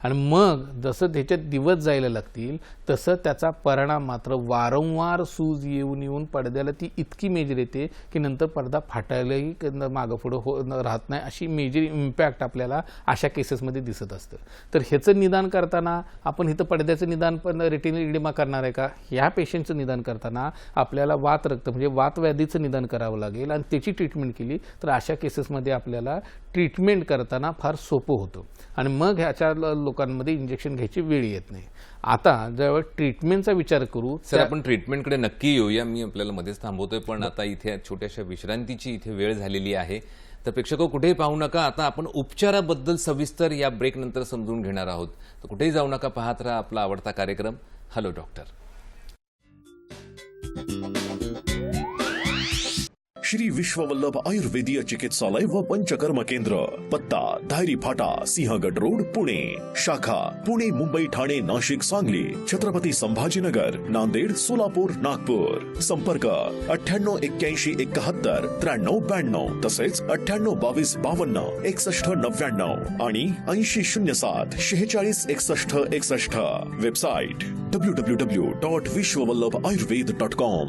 आणि मग जसं त्याच्यात दिवस जायला लागतील तसं त्याचा परिणाम मात्र वारंवार सूज येऊन येऊन पडद्याला ती इतकी मेजर येते की नंतर पडदा फाटायलाही मागं पुढं राहत नाही. अशी मेजर इम्पॅक्ट आपल्याला अशा केसेसमध्ये दिसत असतं. तर ह्याचं निदान करताना आपण इथं पडद्याचं निदान पण रेटिनल इडेमा करणार आहे का? ह्या पेशंटचं निदान करताना आपल्याला वातरक्त म्हणजे वातव्याधीचं निदान करावं लागेल आणि त्याची ट्रीटमेंट केली तर अशा केसेसमध्ये आपल्याला ट्रीटमेंट करताना फार सोपं होतं आणि मग ह्याच्या लोकांमध्ये इंजेक्शन घ्यायची वेळ येत नाही. आता जेव्हा ट्रीटमेंटचा विचार करू सर, आपण ट्रीटमेंटकडे नक्की येऊया. मी आपल्याला मध्येच थांबवतोय, पण आता इथे छोट्याशा विश्रांतीची इथे वेळ झालेली आहे. तर प्रेक्षक कुठेही पाहू नका. आता आपण उपचाराबद्दल सविस्तर या ब्रेक नंतर समजून घेणार आहोत. तर कुठेही जाऊ नका, पाहत राहा आपला आवडता कार्यक्रम हॅलो डॉक्टर. श्री विश्ववल्लभ आयुर्वेदीय चिकित्सालय व पंचकर्म केंद्र, पत्ता धायरी फाटा, सिंहगड रोड, पुणे. शाखा पुणे, मुंबई, ठाणे, नाशिक, सांगली, छत्रपती संभाजीनगर, नांदेड, सोलापूर, नागपूर. संपर्क 9881719392 तसेच 982252 6199 आणि 8007466161. Website www.vishwavallabhayurved.com.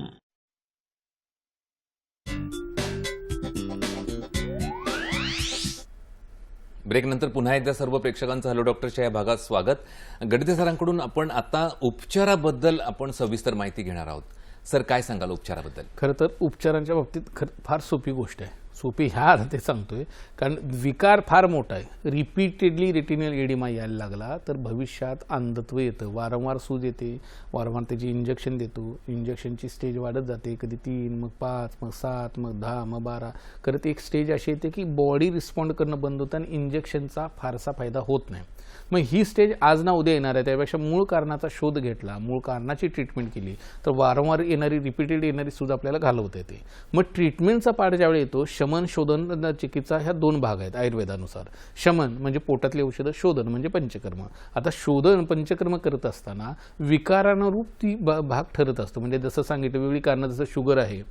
ब्रेक नंतर पुन्हा एकदा सर्व प्रेक्षकांचं हॅलो डॉक्टरच्या या भागात स्वागत. गडदे सरांकडून आपण आता उपचाराबद्दल आपण सविस्तर माहिती घेणार आहोत. सर, काय सांगाल उपचाराबद्दल? खरं तर उपचारांच्या बाबतीत फार सोपी गोष्ट आहे. सोपी ह्या अर्थे सांगतोय कारण विकार फार मोठा आहे. रिपीटेडली रेटिनल एडिमा यायला लागला तर भविष्यात अंधत्व येतं, वारंवार सूज येते, वारंवार त्याची इंजेक्शन देतो, इंजेक्शनची स्टेज वाढत जाते, कधी 3, मग 5, मग 7, मग 10, मग 12 करत एक स्टेज अशी येते की बॉडी रिस्पॉन्ड करणं बंद होतं आणि इंजेक्शनचा फारसा फायदा होत नाही. मग ही स्टेज आज ना उद्या येणार आहे. त्यापेक्षा मूळ कारणाचा शोध घेतला, मूळ कारणाची ट्रीटमेंट केली तर वारंवार येणारी रिपीटेड येणारी सूज आपल्याला घालवता येते. मग ट्रीटमेंटचा पार्ट ज्यावेळी येतो, शमन शोधन चिकित्सा ह्या 2 भाग आहेत आयुर्वेदानुसार. शमन म्हणजे पोटातली औषधं, शोधन म्हणजे पंचकर्म. आता शोधन पंचकर्म करत असताना विकारानुरूप ती भाग ठरत असतो. म्हणजे जसं सांगितलं वेगळी कारणं, जसं शुगर आहे,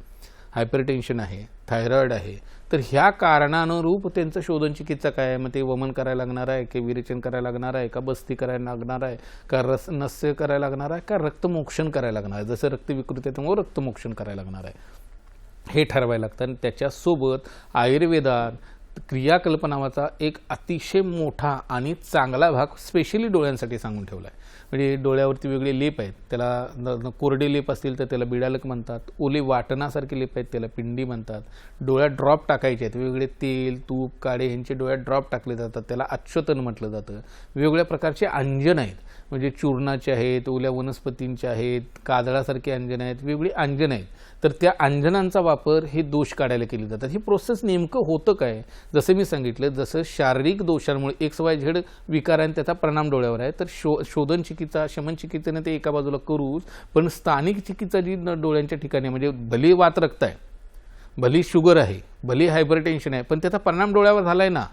हायपरटेन्शन आहे, थायरॉइड आहे, तर ह्या कारणानुरूप त्यांचं शोधन चिकित्सा काय आहे? मग ते वमन करायला लागणार आहे की विरेचन करायला लागणार आहे का बस्ती करायला लागणार आहे का नस्य करायला लागणार आहे का रक्तमोक्षण करायला लागणार आहे? जसं रक्तविकृती त्यामुळे रक्तमोक्षण करायला लागणार आहे हे ठरवायला लागतं. आणि त्याच्यासोबत आयुर्वेदात क्रियाकल्प नावाचा एक अतिशय मोठा आणि चांगला भाग स्पेशली डोळ्यांसाठी सांगून ठेवला आहे. म्हणजे डोळ्यावरती वेगळे लेप आहेत, त्याला कोरडे लेप असतील तर त्याला बिडालक म्हणतात, ओले वाटणासारखे लेप आहेत त्याला पिंडी म्हणतात, डोळ्यात ड्रॉप टाकायचे आहेत, वेगवेगळे तेल, तूप, काढे ह्यांचे डोळ्यात ड्रॉप टाकले जातात, त्याला अच्युतन म्हटलं जातं. वेगवेगळ्या प्रकारचे अंजन आहेत, म्हणजे चूर्णाचे आहेत, ओल्या वनस्पतींचे आहेत, काजळासारखे अंजन आहेत, वेगवेगळी अंजन आहेत. तर त्या अंजनांचा वापर हे दोष काढायला केले जातात. ही प्रोसेस नेमकं होतं काय जसं मी सांगितलं, जसं शारीरिक दोषांमुळे XYZ विकारांनी त्याचा परिणाम डोळ्यावर आहे, तर शोधन चिकित्सा, शमन चिकित्सेने ते एका बाजूला करूच, पण स्थानिक चिकित्सा जी डोळ्यांच्या ठिकाणी, म्हणजे भली वात रक्त आहे, भली शुगर आहे, भली हायपरटेन्शन आहे, पण त्याचा परिणाम डोळ्यावर झालाय ना.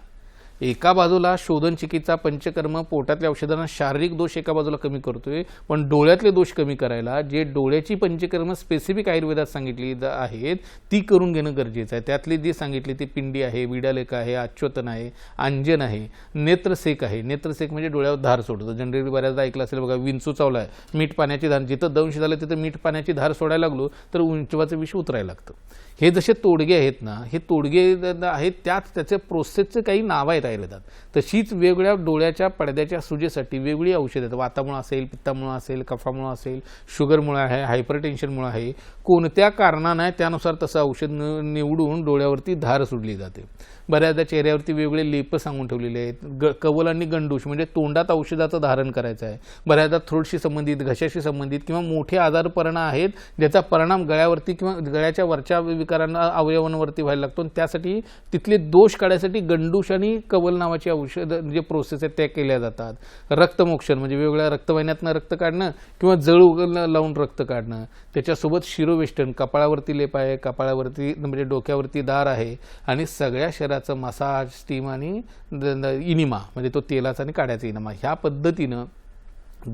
एका बाजूला शोधन चिकित्सा, पंचकर्म, पोटातल्या औषधांना शारीरिक दोष एका बाजूला कमी करतोय, पण डोळ्यातले दोष कमी करायला जे डोळ्याची पंचकर्म स्पेसिफिक आयुर्वेदात सांगितली आहेत ती करून घेणं गरजेचं आहे. त्यातली जी सांगितली ती पिंडी आहे, विडालेखा आहे, आच्योतन आहे, अंजन आहे, नेत्रसेक आहे. नेत्रसेक म्हणजे डोळ्यावर धार सोडतं. जनरली बऱ्याचदा ऐकलं असेल बघा, विंचू चावला आहे, मीठ पाण्याची धार, जिथं दंश झालं तिथं मीठ पाण्याची धार सोडायला लागलो तर उंचवाचं विष उतरायला लागतं. हे जसे तोडगे आहेत ना, हे तोडगे आहेत, त्याचे प्रोसेसचे काही नावं आहेत आयुर्वेदात. तशीच वेगवेगळ्या डोळ्याच्या पडद्याच्या सुजेसाठी वेगळी औषधं आहेत. वातामुळे असेल, पित्तामुळे असेल, कफामुळे असेल, शुगरमुळे आहे, हायपरटेन्शनमुळे आहे, कोणत्या कारणानं आहे त्यानुसार तसं औषध निवडून डोळ्यावरती धार सोडली जाते. बऱ्याचदा चेहऱ्यावरती वेगवेगळे लेप सांगून ठेवलेले आहेत. कवल आणि गंडूश म्हणजे तोंडात औषधाचं धारण करायचं आहे. बऱ्याचदा थ्रोटशी संबंधित, घशाशी संबंधित किंवा मोठे आजारपणा आहेत ज्याचा परिणाम गळ्यावरती किंवा गळ्याच्या वरच्या विकारांना, अवयवांवरती व्हायला लागतो. त्यासाठी तिथले दोष काढायसाठी गंडूश आणि कवल नावाची औषधं जे प्रोसेस आहेत त्या केल्या जातात. रक्तमोक्षण म्हणजे वेगवेगळ्या रक्तवाहिन्यातनं रक्त काढणं किंवा जळू लावून रक्त काढणं. त्याच्यासोबत शिरोवेष्टन, कपाळावरती लेप आहे, कपाळावरती म्हणजे डोक्यावरती दार आहे, आणि सगळ्या शरीराचं मसाज, स्टीम आणि इनिमा म्हणजे तो तेलाचा आणि काड्याचा इनिमा. ह्या पद्धतीनं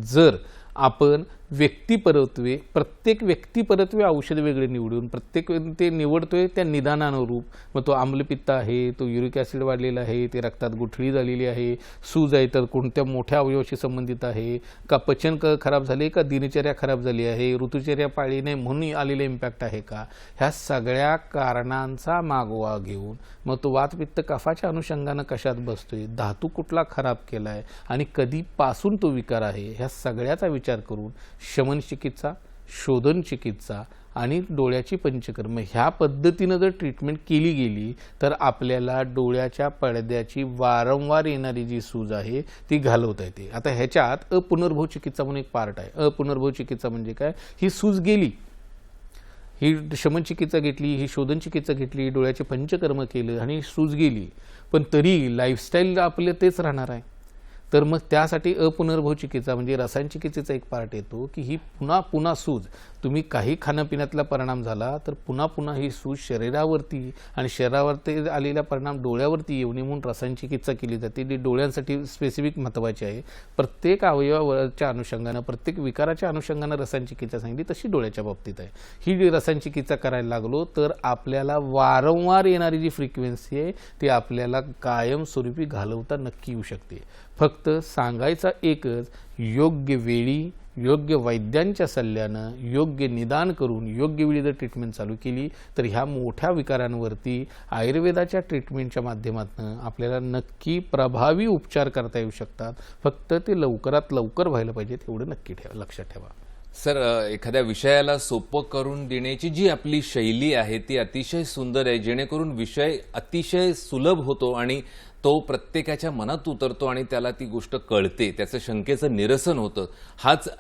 जर आपण प्रत्येक व्यक्तिपरत्वे औषध वेगळे निवडून प्रत्येक ते निवडतोय त्या निदानानुरूप, मग तो आम्लपित्त आहे, तो युरिक ॲसिड वाढलेला आहे, ते रक्तात गुठळी झालेली आहे, सूज आहे तर कोणत्या मोठ्या अवयवाशी संबंधित आहे का, पचन खराब झाले का, दिनचर्या खराब झाली आहे, ऋतुचर्या पाळली नाही म्हणून आलेले इम्पॅक्ट आहे का, ह्या सगळ्या कारणांचा मागोवा घेऊन मग तो वातपित्त कफाच्या अनुषंगानं कशात बसतोय, धातू कुठला खराब केला आहे आणि कधीपासून तो विकार आहे, ह्या सगळ्याचा विचार करून शमन चिकित्सा, शोधन चिकित्सा आणि डोळ्याची पंचकर्म ह्या पद्धतीनं जर ट्रीटमेंट केली गेली तर आपल्याला डोळ्याच्या पडद्याची वारंवार येणारी जी सूज आहे ती घालवता येते. आता ह्याच्यात अपुनर्भव चिकित्सा म्हणून एक पार्ट आहे. अपुनर्भव चिकित्सा म्हणजे काय, ही सूज गेली, ही शमन चिकित्सा घेतली, ही शोधन चिकित्सा घेतली, डोळ्याचे पंचकर्म केलं आणि सूज गेली, पण तरी लाईफस्टाईल आपले तेच राहणार आहे. तर मग त्यासाठी अपुनर्भव चिकित्सा म्हणजे रसायन चिकित्सेचा एक पार्ट येतो की ही पुन्हा पुन्हा सूज, तुम्ही काही खाण्यापिण्यातला परिणाम झाला तर पुन्हा पुन्हा ही सूज शरीरावरती आणि शरीरावरती आलेला परिणाम डोळ्यावरती येऊ नये म्हणून रसायन चिकित्सा केली जाते. जी डोळ्यांसाठी स्पेसिफिक महत्त्वाची आहे. प्रत्येक अवयवाच्या अनुषंगानं, प्रत्येक विकाराच्या अनुषंगानं रसायन चिकित्सा सांगितली तशी डोळ्याच्या बाबतीत आहे. ही जी रसायन चिकित्सा करायला लागलो तर आपल्याला वारंवार येणारी जी फ्रिक्वेन्सी आहे ती आपल्याला कायमस्वरूपी घालवता नक्की येऊ शकते. फक्त सांगायचा एकच, योग्य वेळी, योग्य वैद्यांच्या सल्ल्यानं, योग्य निदान करून योग्य वेळी जर ट्रीटमेंट चालू केली तर ह्या मोठ्या विकारांवरती आयुर्वेदाच्या ट्रीटमेंटच्या माध्यमातून आपल्याला नक्की प्रभावी उपचार करता येऊ शकतात. फक्त ते लवकरात लवकर व्हायला पाहिजे तेवढं नक्की लक्षात ठेवा. सर, एखाद्या विषयाला सोपं करून देण्याची जी आपली शैली आहे ती अतिशय सुंदर आहे, जेणेकरून विषय अतिशय सुलभ होतो आणि तो प्रत्येकाच्या मनात उतरतो आणि त्याला ती गोष्ट कळते, त्याचं शंकेचं निरसन होतं.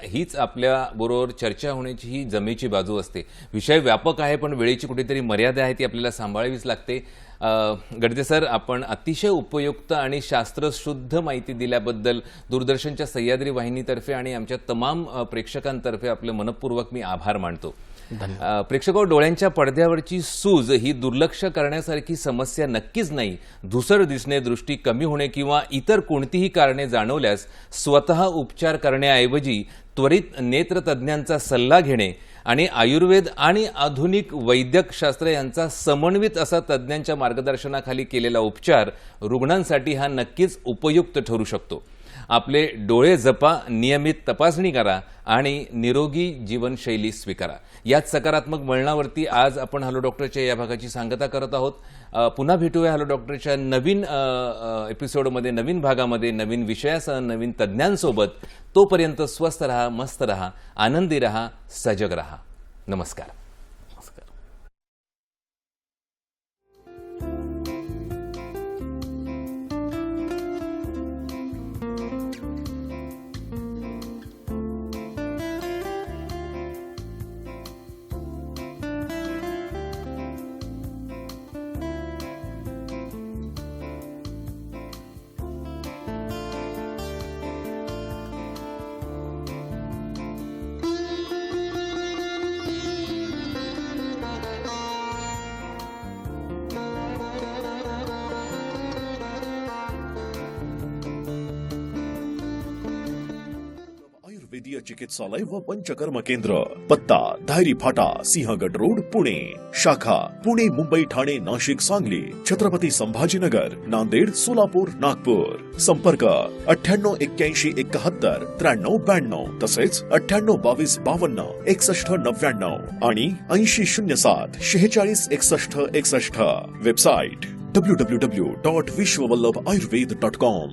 हीच आपल्याबरोबर चर्चा होण्याची ही जमेची बाजू असते. विषय व्यापक आहे पण वेळेची कुठेतरी मर्यादा आहे, ती आपल्याला सांभाळावीच लागते. गडदे सर, आपण अतिशय उपयुक्त आणि शास्त्रशुद्ध माहिती दिल्याबद्दल दूरदर्शनच्या सह्याद्री वाहिनीतर्फे आणि आमच्या तमाम प्रेक्षकांतर्फे आपले मनपूर्वक मी आभार मानतो. प्रेक्षको, डोळ्यांच्या पडद्यावरची सूज ही दुर्लक्ष करण्यासारखी समस्या नक्कीच नाही. धुसर दिसणे, दृष्टी कमी होणे किंवा इतर कोणतीही कारणे जाणवल्यास स्वतः उपचार करण्याऐवजी त्वरित नेत्रतज्ञांचा सल्ला घेणे आणि आयुर्वेद आणि आधुनिक वैद्यकशास्त्र यांचा समन्वित असा तज्ज्ञांच्या मार्गदर्शनाखाली केलेला उपचार रुग्णांसाठी हा नक्कीच उपयुक्त ठरू शकतो. आपले डोळे जपा, नियमित तपासणी करा आणि निरोगी जीवनशैली स्वीकारा. याच सकारात्मक वळणावरती आज आपण हॅलो डॉक्टरच्या या भागाची सांगता करत आहोत. पुन्हा भेटूया हॅलो डॉक्टरच्या नवीन एपिसोडमध्ये, नवीन भागामध्ये, नवीन विषयासह, नवीन तज्ज्ञांसोबत. तोपर्यंत स्वस्थ रहा, मस्त रहा, आनंदी रहा, सजग रहा. नमस्कार. आयुर्वेदीय चिकित्सालय व पंचकर्म केंद्र, पत्ता धायरी फाटा, सिंहगड रोड, पुणे. शाखा पुणे, मुंबई, ठाणे, नाशिक, सांगली, छत्रपती संभाजीनगर, नांदेड, सोलापूर, नागपूर. संपर्क 9881719392 तसेच 9822526199 आणि 8007466161. Website www.vishwavallabhayurved.com.